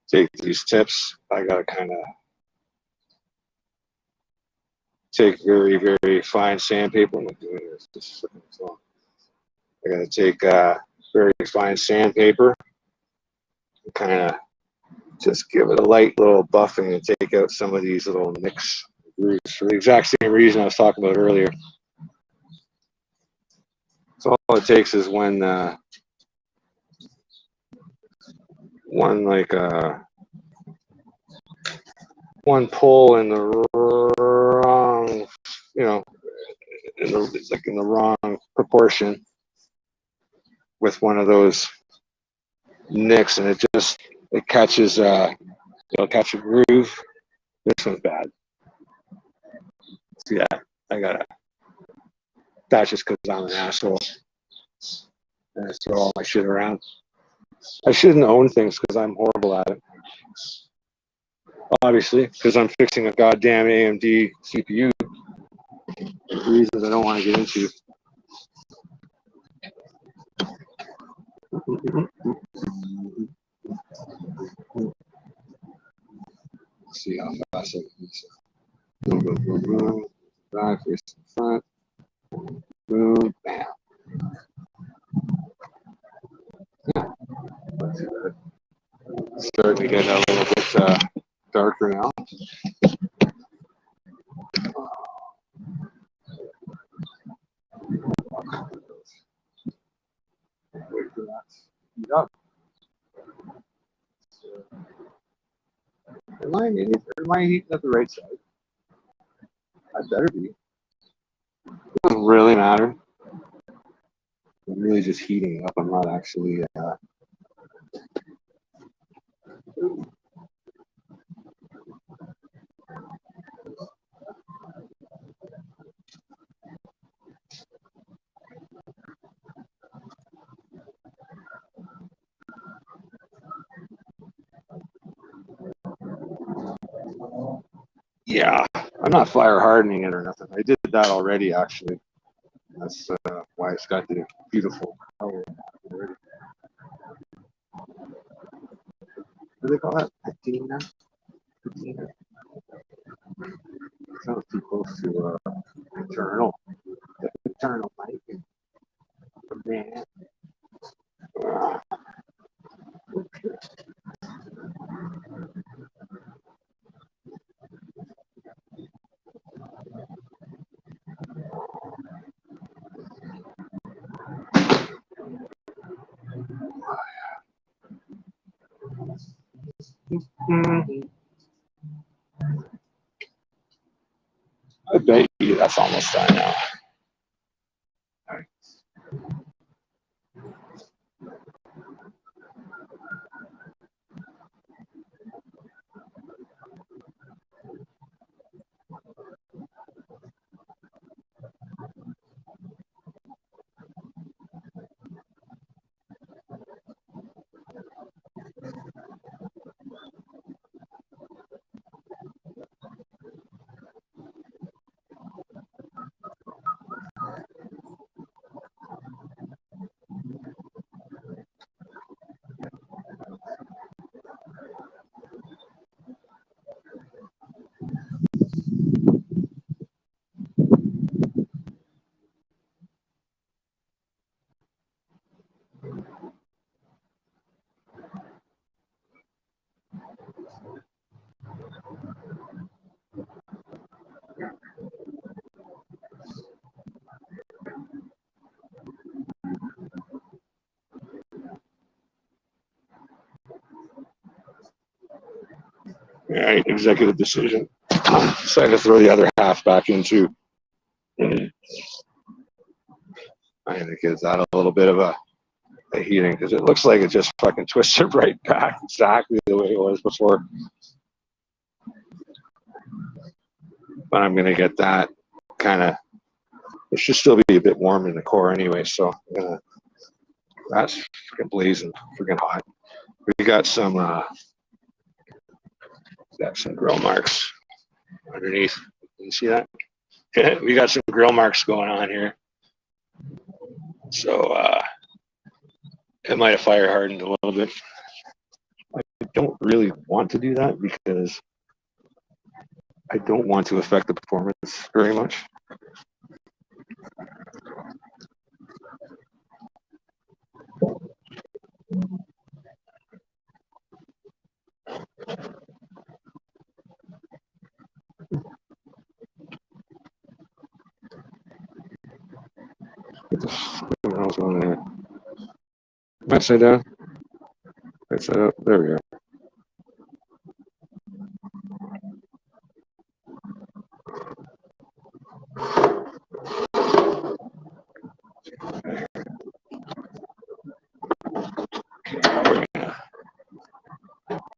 take these tips. I gotta kind of take very, very fine sandpaper. I'm not doing this. This is so I'm going to take very fine sandpaper and kind of just give it a light little buffing and take out some of these little nicks grooves for the exact same reason I was talking about earlier. So all it takes is one pull in the wrong, you know, it's like in the wrong proportion with one of those nicks, and it catches it'll catch a groove. This one's bad. See that? That's just because I'm an asshole and I throw all my shit around. I shouldn't own things because I'm horrible at it. Obviously, because I'm fixing a goddamn AMD CPU. Reasons I don't want to get into. Let's see how fast I can do this. Boom, boom, boom, boom. Back, face to front. Boom, bam. Yeah. Starting to get a little bit darker now. Wait for that to heat up. Am I heating at the right side? I better be. It doesn't really matter. I'm really just heating up. I'm not actually. Yeah, I'm not fire hardening it or nothing. I did that already, actually. That's why it's got the beautiful color already. What do they call that? Patina? Patina? Sounds too close to eternal. The eternal life. Man. I bet you that's almost done now. All right. All right, executive decision. Decided to throw the other half back into. I'm going to give that a little bit of a heating because it looks like it just fucking twisted right back exactly the way it was before. But I'm going to get that kind of, it should still be a bit warm in the core anyway, so I'm gonna, that's freaking blazing, freaking hot. We got some grill marks underneath. Can you see that? We got some grill marks going on here. So it might have fire hardened a little bit. I don't really want to do that because I don't want to affect the performance very much. What the hell's on there? Upside down? Right side up? There we go.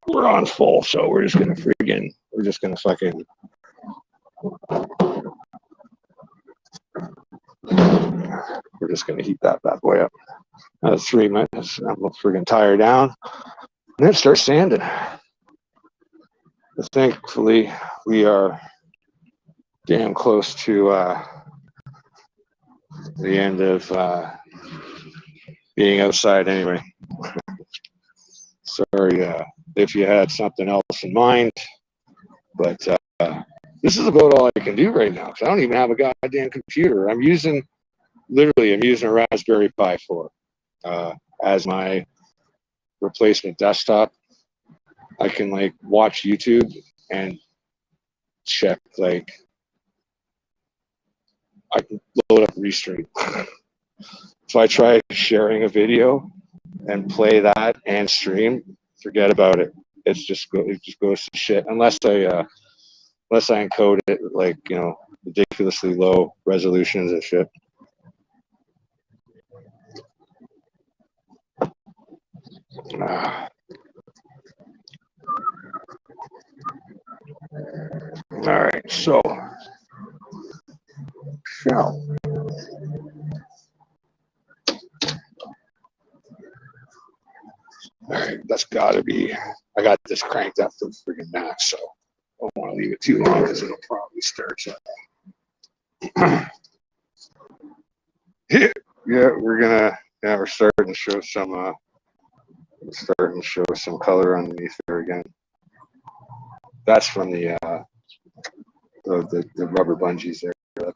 We're on full, so we're just gonna fucking. We're just gonna heat that bad boy up. 3 minutes. I'm gonna friggin' tire down, and then start sanding. But thankfully, we are damn close to the end of being outside anyway. Sorry if you had something else in mind, but this is about all I can do right now because I don't even have a goddamn computer. I'm using a Raspberry Pi 4 as my replacement desktop. I can like watch YouTube and check, like I can load up Restream. If I try sharing a video and play that and stream, forget about it. It just goes to shit unless I encode it like, you know, ridiculously low resolutions and shit. All right, so all right, that's gotta be. I got this cranked up to freaking max, so I don't want to leave it too long because it'll probably start. Yeah, we're starting to show some color underneath there again. That's from the rubber bungees there.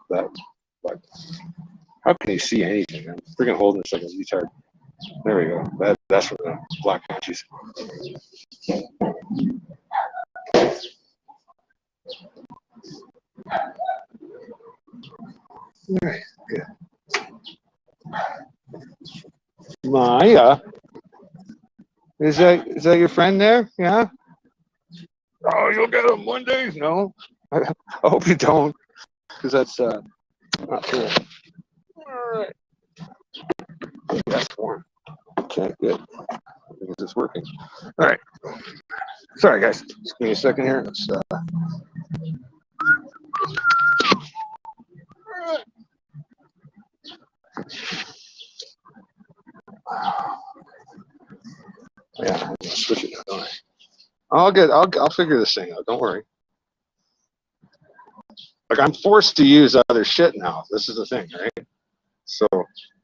But how can you see anything? I'm freaking holding this like a retard. There we go. That's from the black bungees. All right, good. Maya, is that your friend there? Yeah. Oh, you'll get him one day. No, I hope you don't, because that's not cool. All right. That's warm. Okay, good. I think it's working. All right. Sorry, guys. Just give me a second here. Let's, yeah, I'm gonna switch it now, don't I? I'll figure this thing out. Don't worry. Like, I'm forced to use other shit now. This is the thing, right? So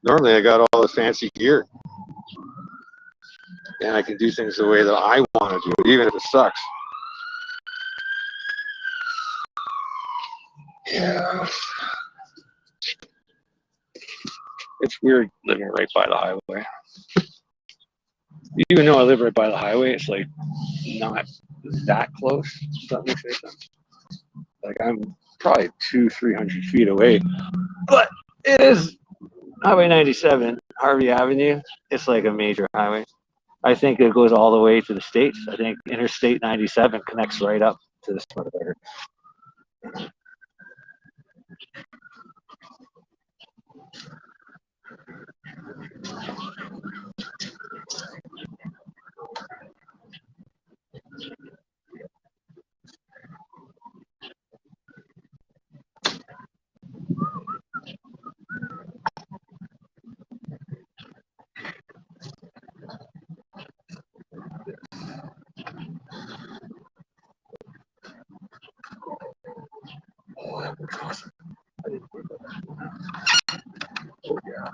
normally I got all the fancy gear, and I can do things the way that I want to do it, even if it sucks. Yeah. It's weird living right by the highway. Even though I live right by the highway, it's like not that close. If that makes any sense. Like, I'm probably 200-300 feet away, but it is Highway 97, Harvey Avenue. It's like a major highway. I think it goes all the way to the States. I think Interstate 97 connects right up to this motherfucker. Oh, that was awesome. I didn't think about that. Oh, yeah.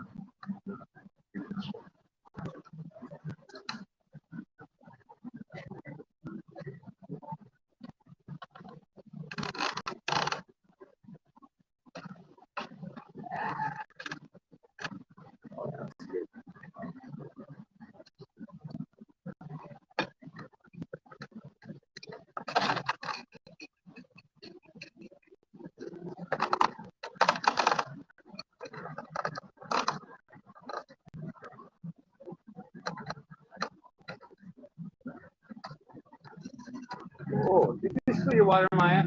Oh, did you spill your water, Maya?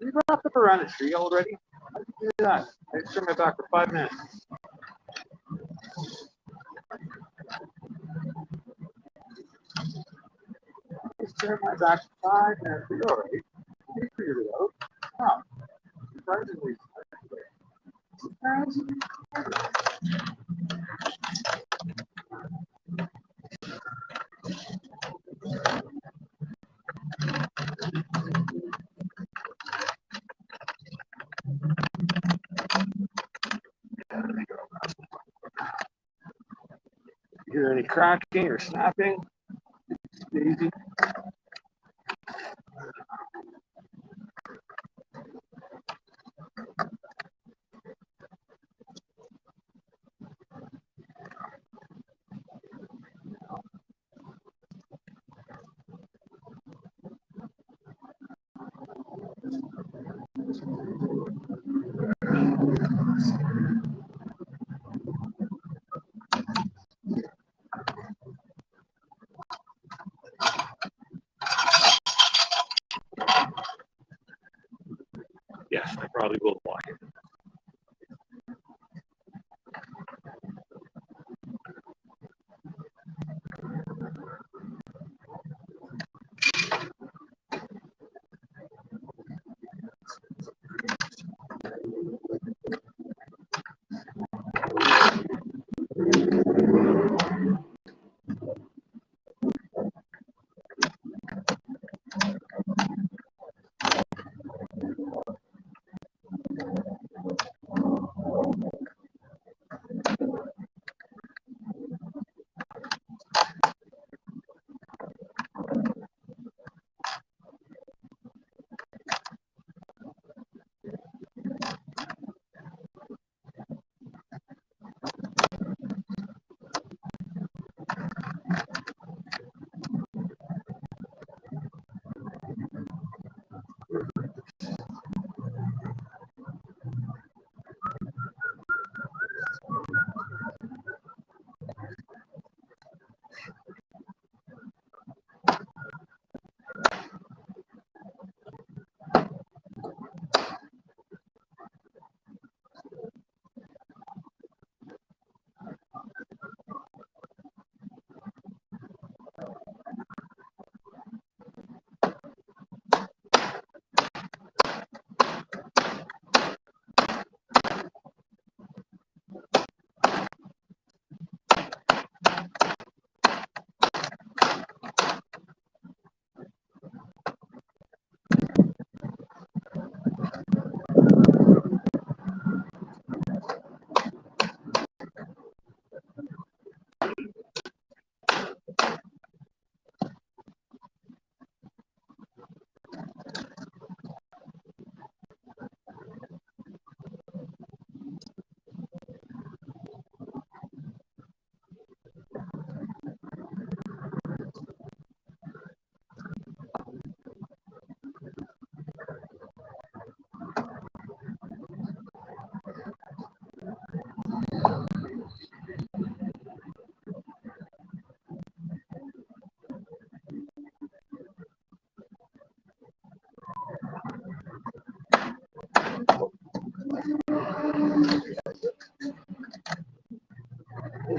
You wrapped up around the tree already? How did you do that? I just turned my back for 5 minutes. I just turned my back for 5 minutes. You're all right. You figured it out. Wow. Surprisingly. Surprisingly. Hear any cracking or snapping? Daisy. Yes, I probably will walk it.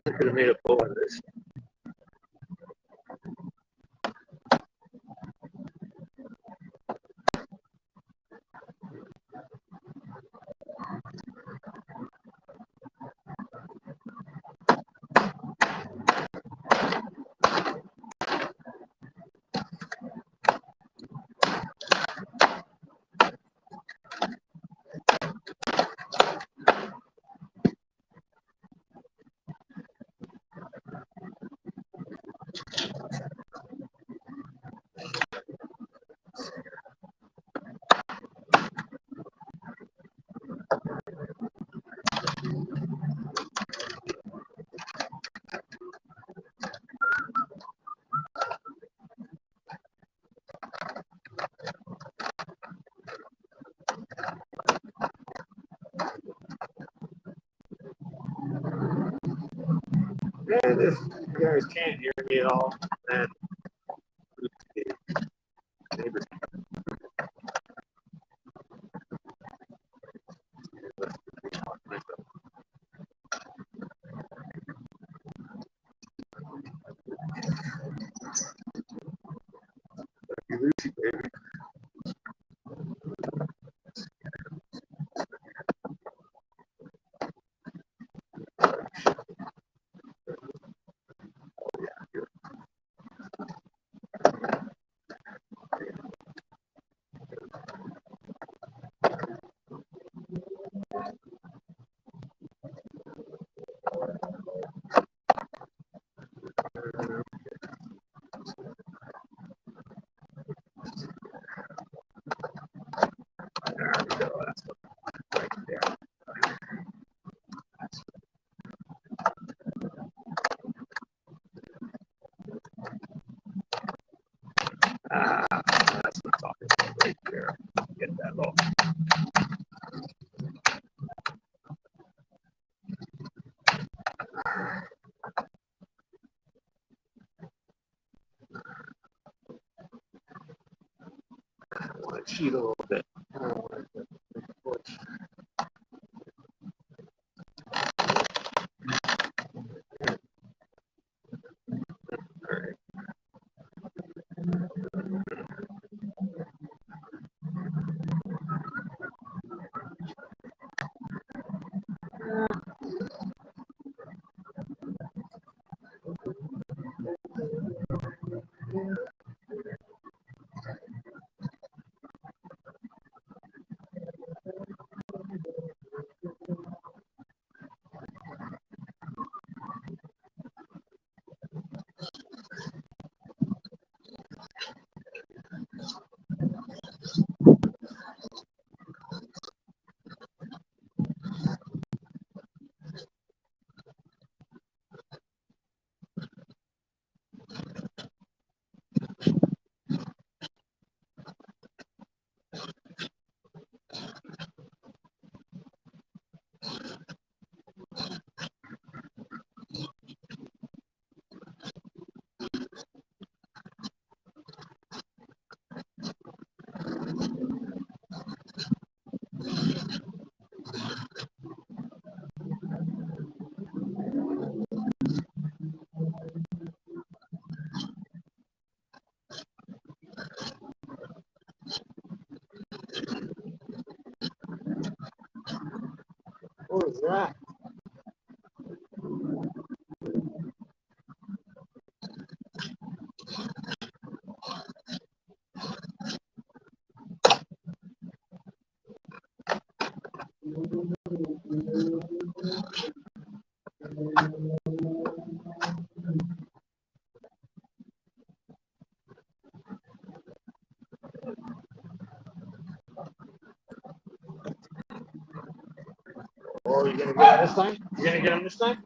I could have made a bow out of this. And if you guys can't hear me at all, then That's what I'm talking about right there. Get that low. I want to cheat a little bit. What was that? Oh, you gonna get him this time? You gonna get him this time?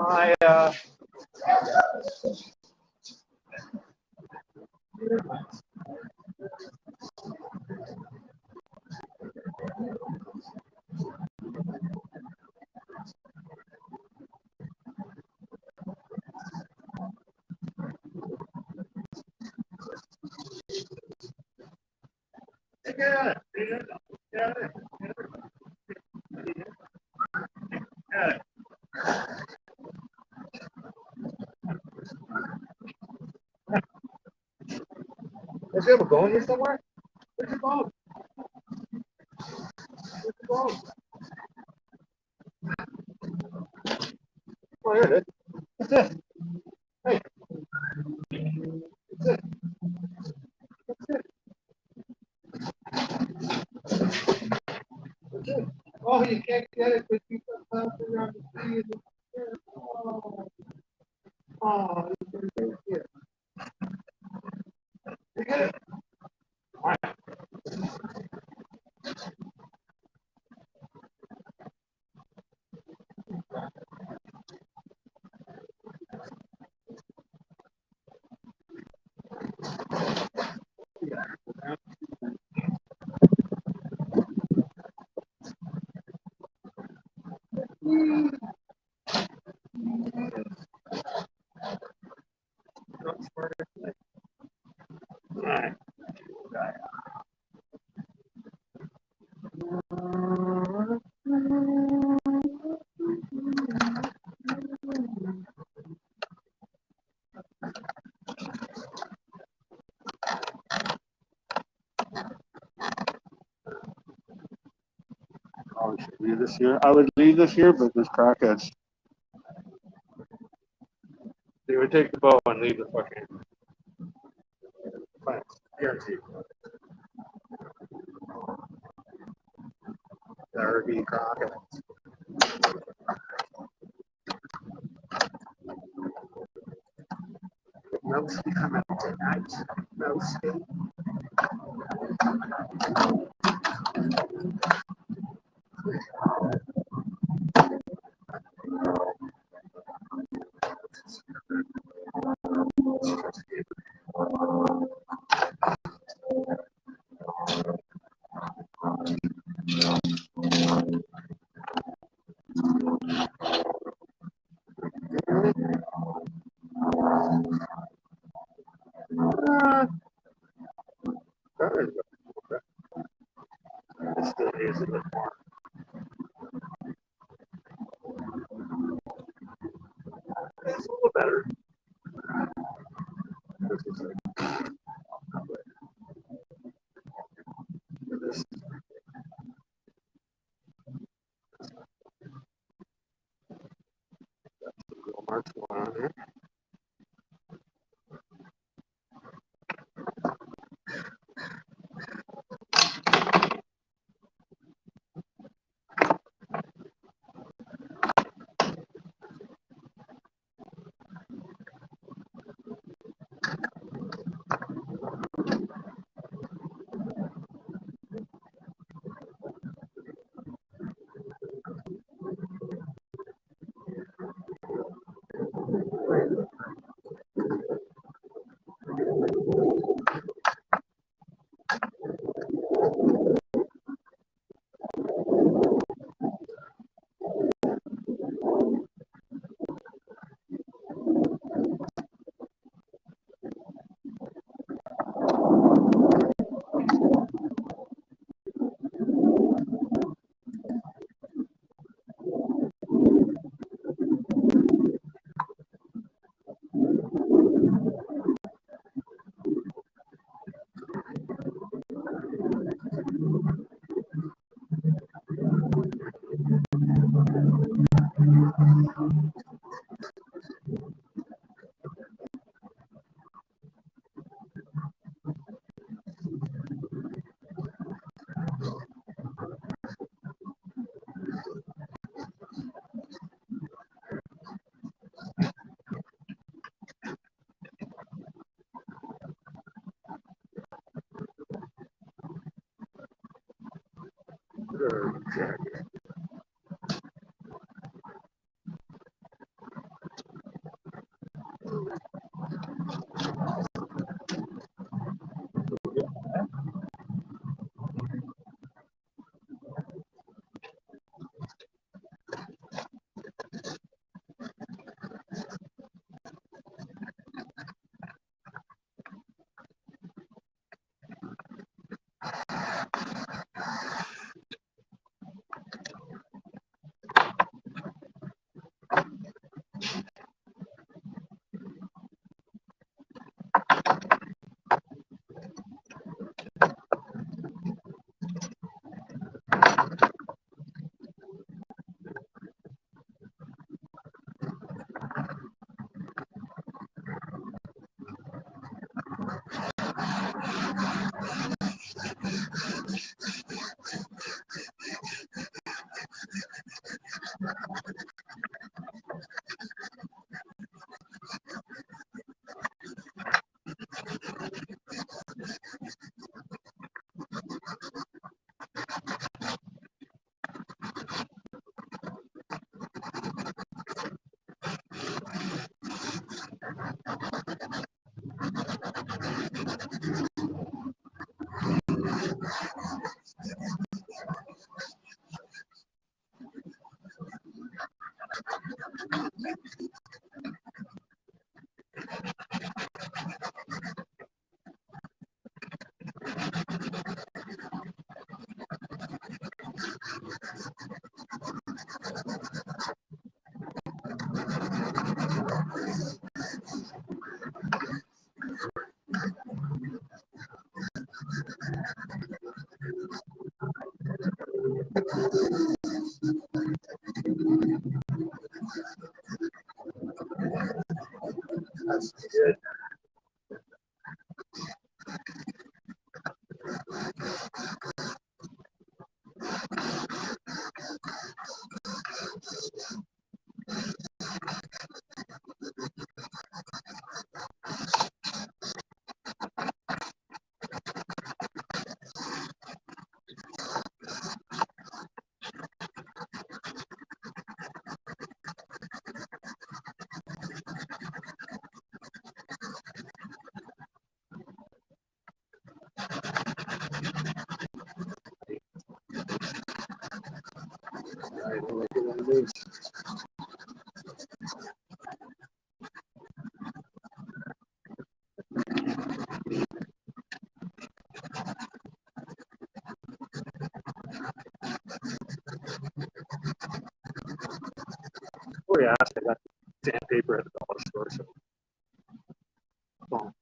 I get out of it. Get out of it. Get out of it. Is it going here somewhere? Where's your phone? Where's your phone? Oh, here it is. What's this? Hey. What's this? What's this? What's this? Oh, you can't get it because you put something around the tree. Oh, you can get it here. You get it? All right. All right. Probably should leave this here. I would leave this here, but this crackheads. They would take the bow and leave the fucking plants. Guaranteed. There would be crocodiles. Mostly coming tonight. Mostly. It still needs a bit more. It's a little better. This is this. Little marks going on there. Jacket. That's good. I don't like it when it moves. Oh yeah, I got sandpaper at the dollar store, so don't.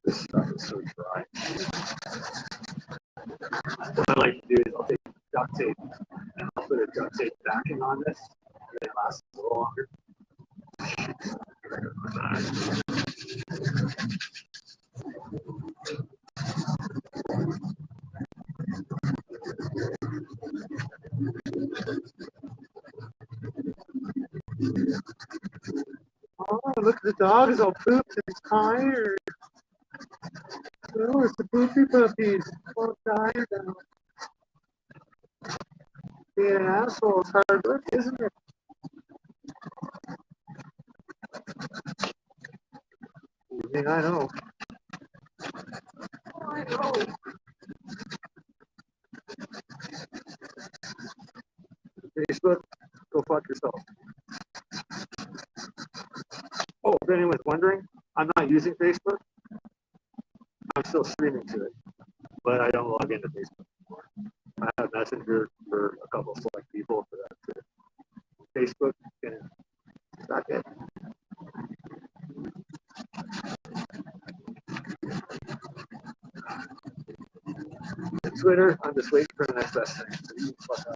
This stuff is so dry. What I like to do is I'll take duct tape and I'll put a duct tape backing on this, and it lasts a little longer. Oh, look, the dog is all pooped and it's tired. Oh, it's the poopy puppies. All tired now. Being an asshole is hard work, isn't it? I mean, I know. I know. Facebook, go fuck yourself. Oh, if anyone's wondering, I'm not using Facebook. I'm still streaming to it, but I don't log into Facebook anymore. I have Messenger for a couple of select people, but that's it. Facebook, and that's it. And Twitter, I'm just waiting for the next best thing. So you fuck up.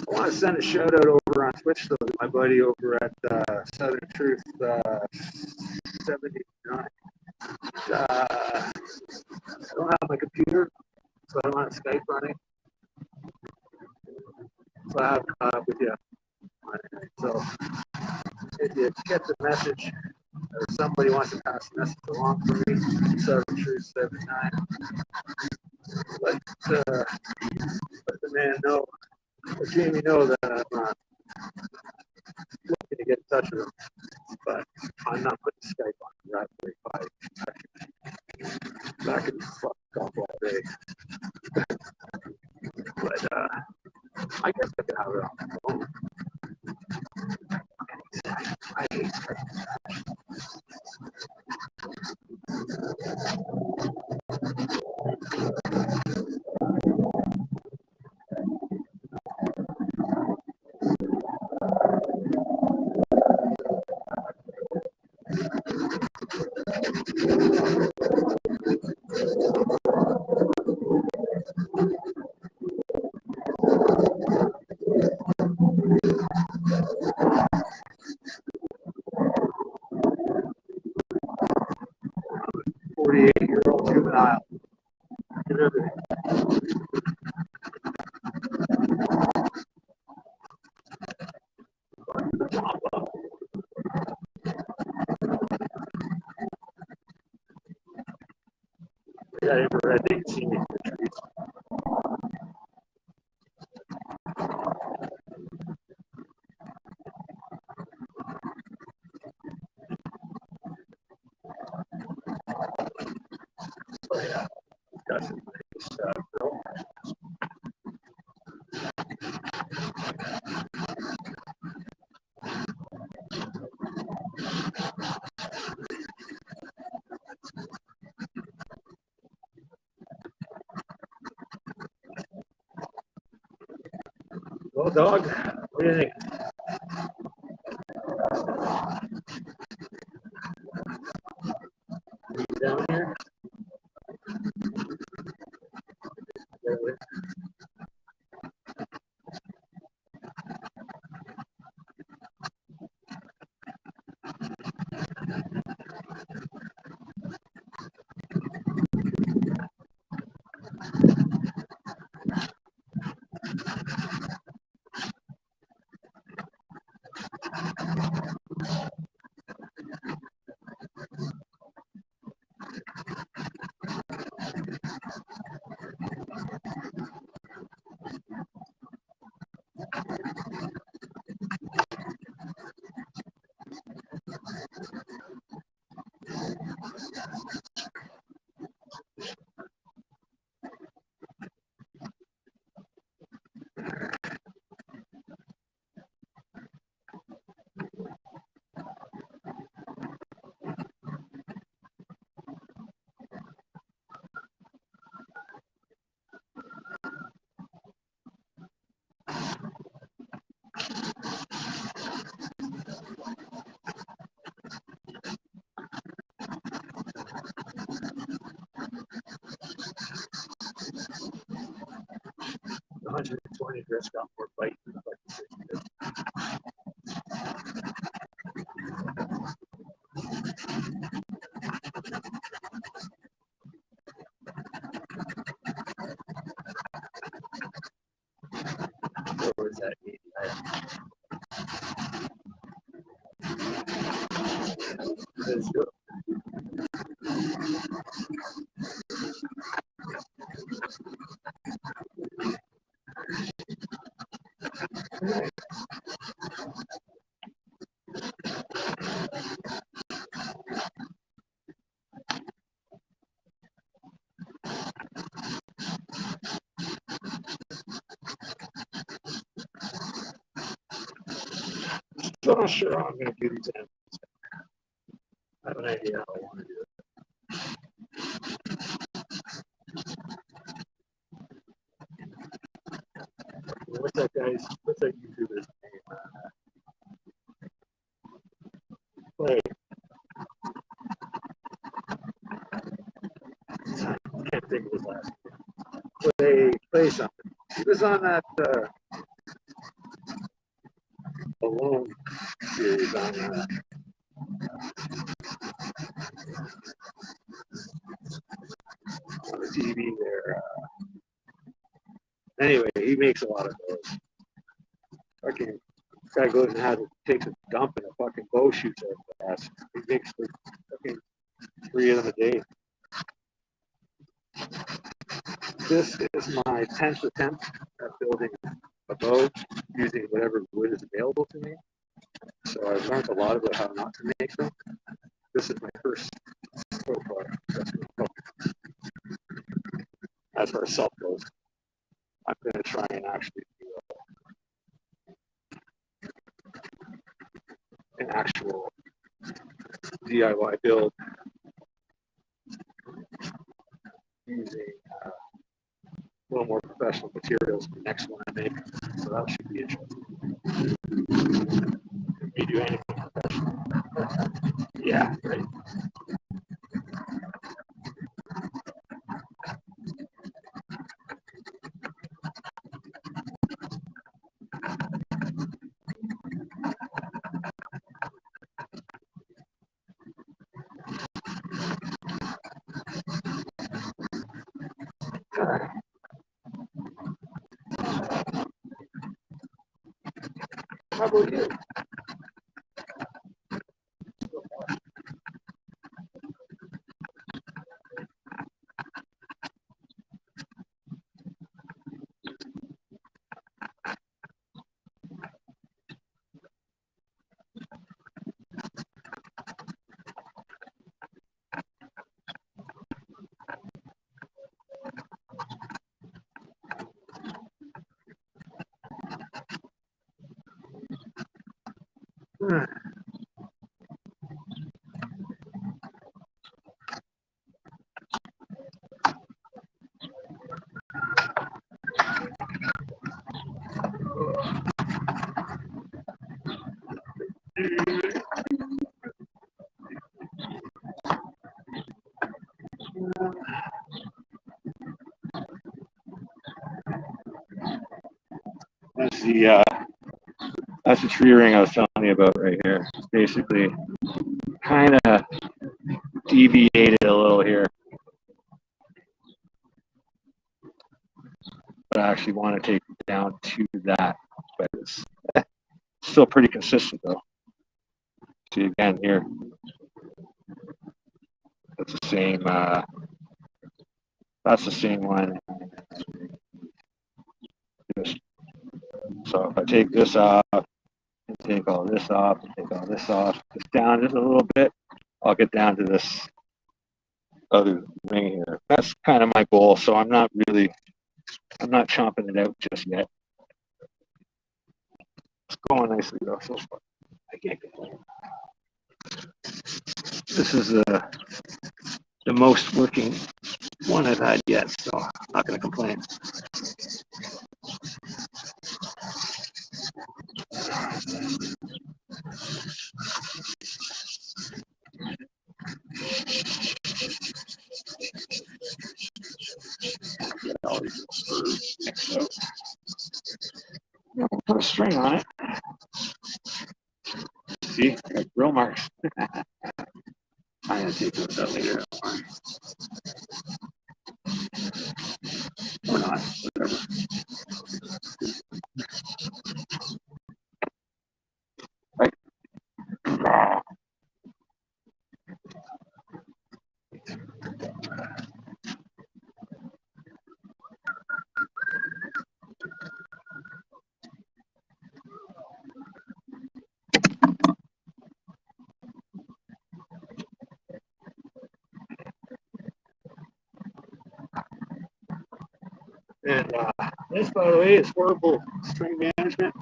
I want to send a shout out over on Twitch though to my buddy over at Southern Truth 79. I don't have my computer, so I don't have Skype running. So I haven't caught up with you. So if you get the message, or somebody wants to pass the message along for me, Southern Truth 79. Let the man know, let Jamie know that I'm looking to get in touch with him, but I'm not putting Skype on Raspberry Pi. That could fuck off all day. But I guess I could have it on my phone. I hate Skype. 48-year-old juvenile. Did everything. That infrared, they can see me in the trees. Oh yeah, got some nice grill. Well, dog, what do you think? 20 grits got more bite than the fucking 60 did. Where was that 80? Let's go. Still not sure how I'm going to do these ends. I have an idea how I want to do it. What's that YouTuber's name? Play. I can't think of his last name. Play something. He was on that Alone series on the TV there. Anyway, he makes a lot of those. Fucking guy goes and takes a dump in a fucking bow shoots out of the ass. He makes like fucking 3 of them a day. This is my 10th attempt at building a bow using whatever wood is available to me. So I've learned a lot about how not to make them. This is my first so far. As far as salt goes, I'm going to try and actually do an actual DIY build using a little more professional materials for the next one I make. So that should be interesting. Me do anything professional. Yeah, right. How about you? That's the tree ring I was telling you about right here. It's basically kind of deviated a little here, but I actually want to take it down to that. But it's still pretty consistent though. See again here, that's the same. That's the same one. So if I take this off, and take all this off, and take all this off, just down just a little bit, I'll get down to this other ring here. That's kind of my goal. So I'm not chomping it out just yet. It's going nicely though so far. I can't complain. This is the most working one I've had yet, so I'm not going to complain. Get all these spurs mixed out. Put a string on it. See, I got grill marks. I'm gonna take those out later. Or not, whatever. Right. And this, by the way, is horrible string management.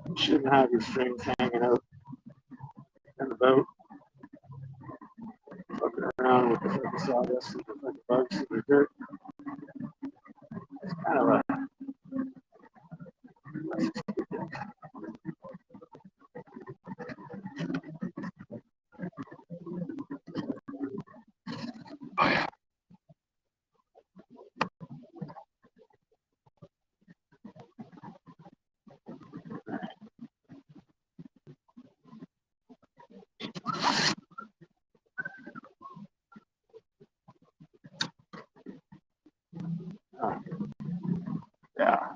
You shouldn't have your strings hanging out in the boat. Fucking around with the fucking sawdust and the fucking bugs and the dirt. It's kind of a yeah.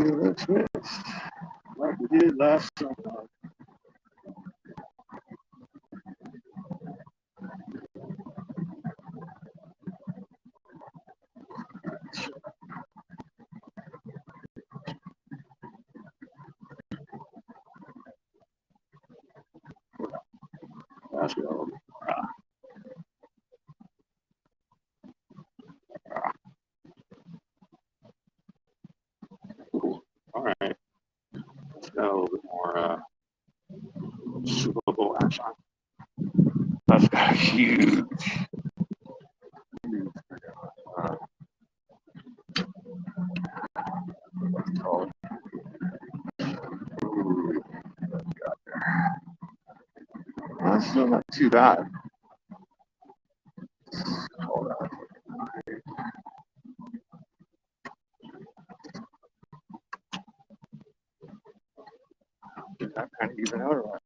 Let's twist like we did last summer. That's good. All right. Let's got a little bit more Super Bowl action. That's got a huge. What's it called? That's still not too bad. Hold on. Did that kind of even out or what?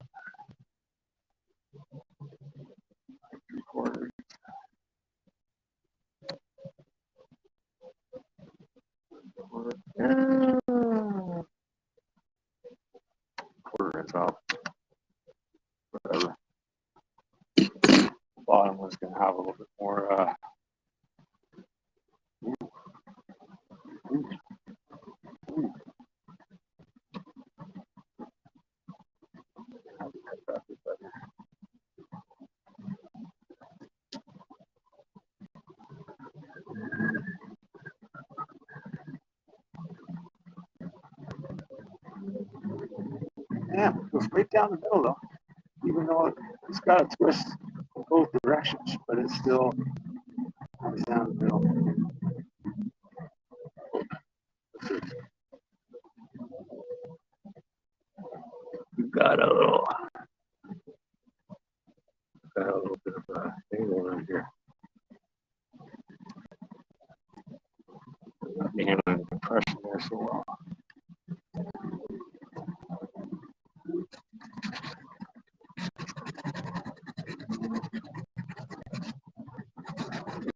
3/4. Quarter inch off. Whatever. Bottom was going to have a little bit more. Yeah, it goes right down the middle though. Even though it's got a twist in both directions, but it still comes down the middle. You've got a little bit of a angle around here. Not handling compression there so well.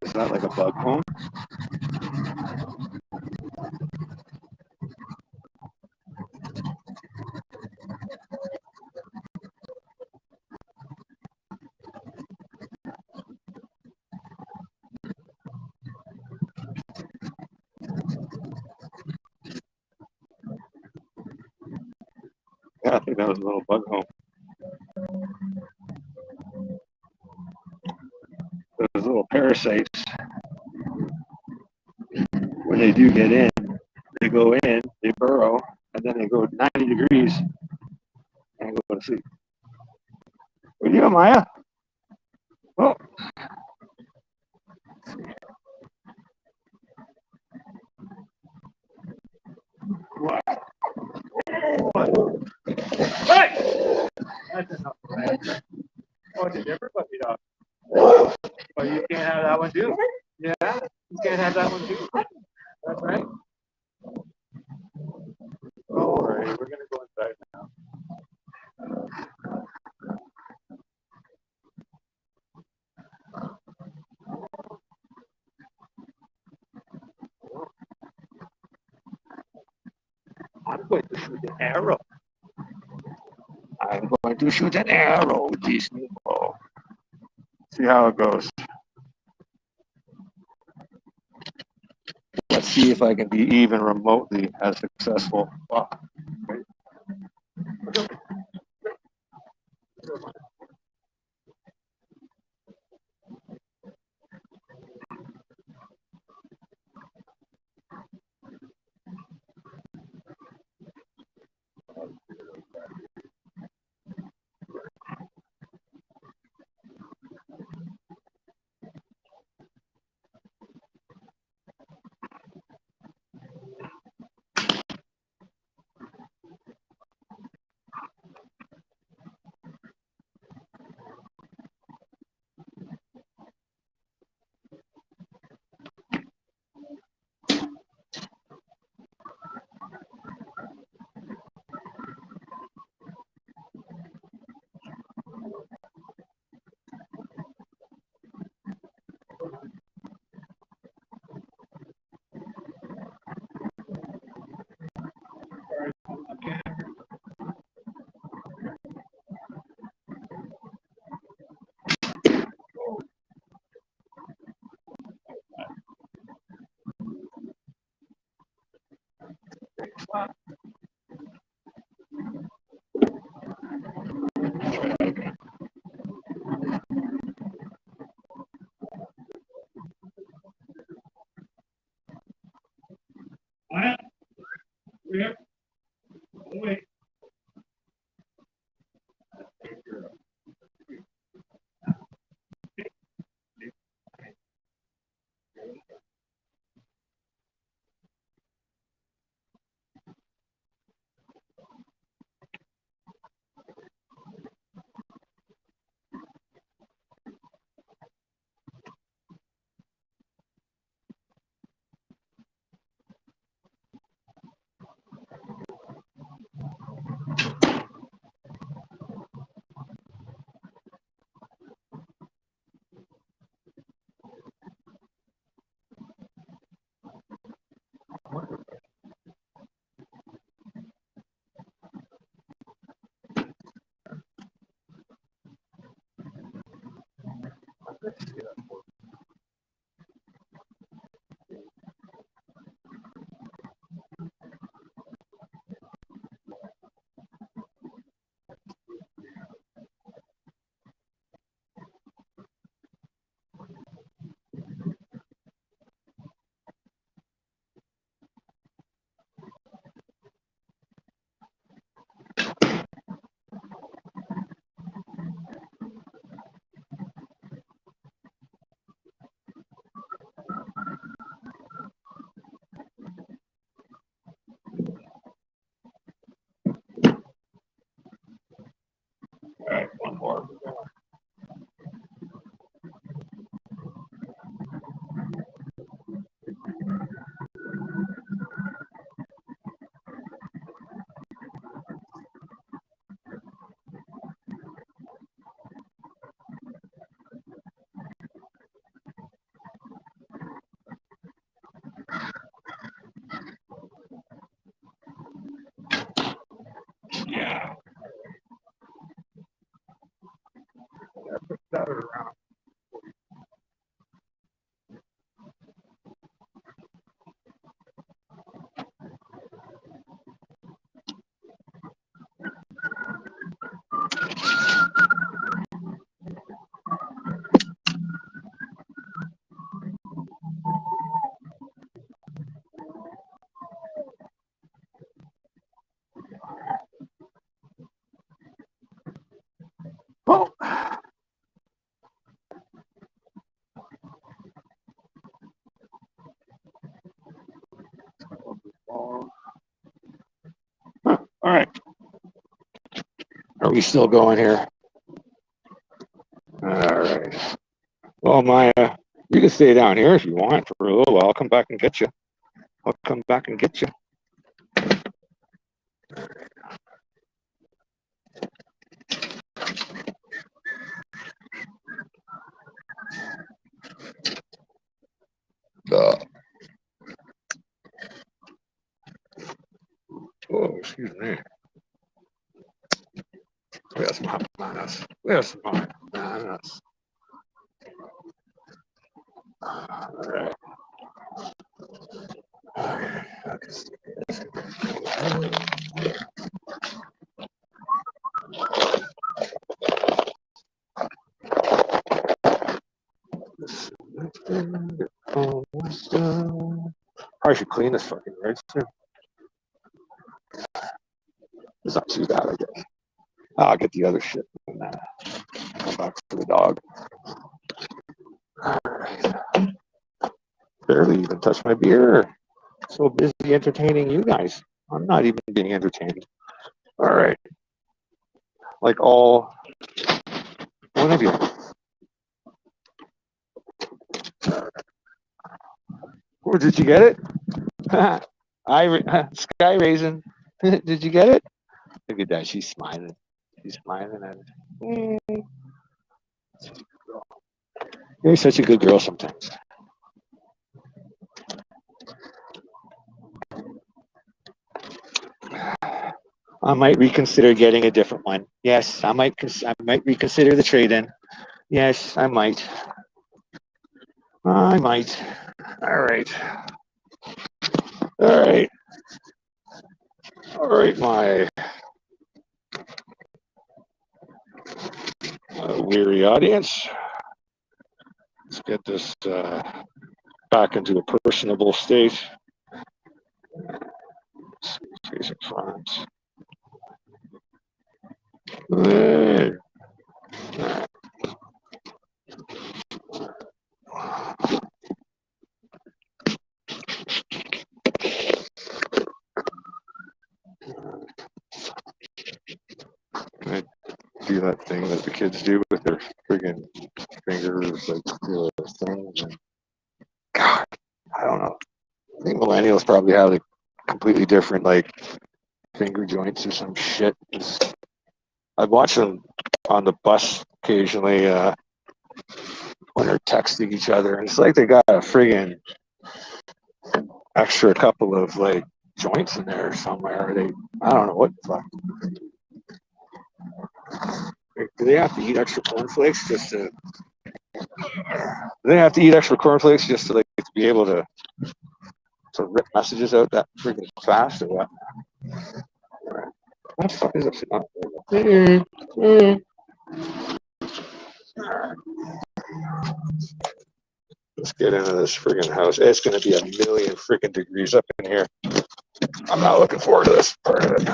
Is that like a bug home? Yeah, I think that was a little bug home. Those little parasites, when they do get in, they go in, they burrow, and then they go 90 degrees and go to sleep. What are you doing, Maya? Oh. What? Hey! That's enough, right? Oh, it's a different puppy dog. Oh, you can't have that one too? Yeah, you can't have that one too. That's right. Don't worry, we're gonna go inside now. I'm going to shoot an arrow. I'm going to shoot an arrow with this new bow. See how it goes. Let's see if I can be even remotely as successful. Wow. Maya? Here. Wait. All right, one more. Yeah. That around. Huh, all right. Are we still going here? All right. Well, Maya, you can stay down here if you want for a little while. I'll come back and get you. I'll come back and get you. Oh, excuse me. We have some hot bananas. We have some hot bananas. All right. I should clean this fucking register. It's not too bad, I guess. I'll get the other shit and come back for the dog. All right. Barely even touched my beer. So busy entertaining you guys. I'm not even being entertained. All right. Like all one of you. Or did you get it? Sky Raisin. Did you get it? Look at that. She's smiling. She's smiling at it. You're such a good girl sometimes. I might reconsider getting a different one. Yes, I might reconsider the trade-in. Yes, I might. I might. All right. All right. All right, my weary audience. Let's get this back into a personable state. Facing front. Hey. I do that thing that the kids do with their friggin' fingers, like do a thing. And God, I don't know. I think millennials probably have like completely different like finger joints or some shit. I watch them on the bus occasionally when they're texting each other, and it's like they got a friggin' extra couple of like joints in there somewhere. I don't know what the fuck. Do they have to eat extra cornflakes just to? Do they have to eat extra cornflakes just to like to be able to rip messages out that freaking fast or what? What the fuck is this? Let's get into this friggin' house. It's gonna be a million freaking degrees up in here. I'm not looking forward to this part of it.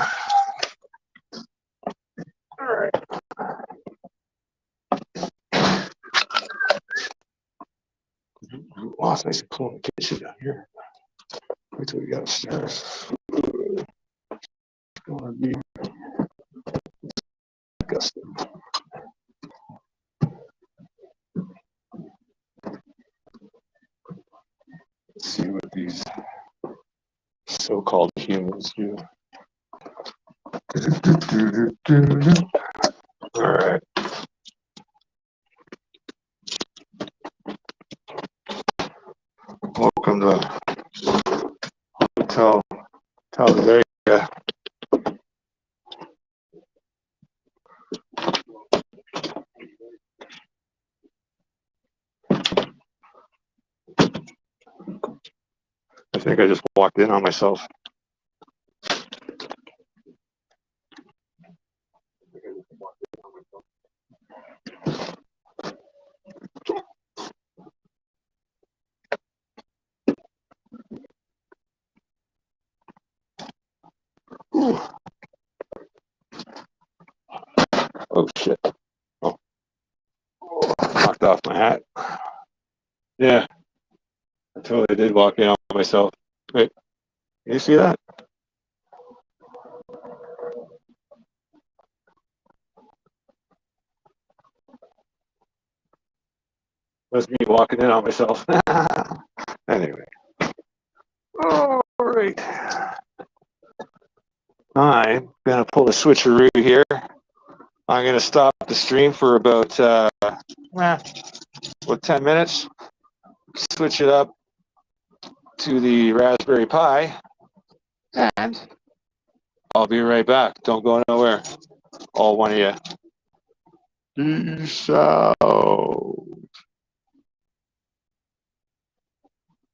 All right. Oh, it's nice and cool in the kitchen down here. Wait till we got upstairs. It's gonna be disgusting. Let's see what these so-called humans do. All right. Welcome to Hotel Talladega. I think I just walked in on myself. Ooh. Oh shit. Oh. Knocked off my hat. Yeah. I totally did walk in on myself. Wait. You see that? That's me walking in on myself. Anyway. All right. I'm going to pull the switcheroo here. I'm going to stop the stream for about 10 minutes. Switch it up to the Raspberry Pi. And I'll be right back. Don't go nowhere. All one of you. Peace out.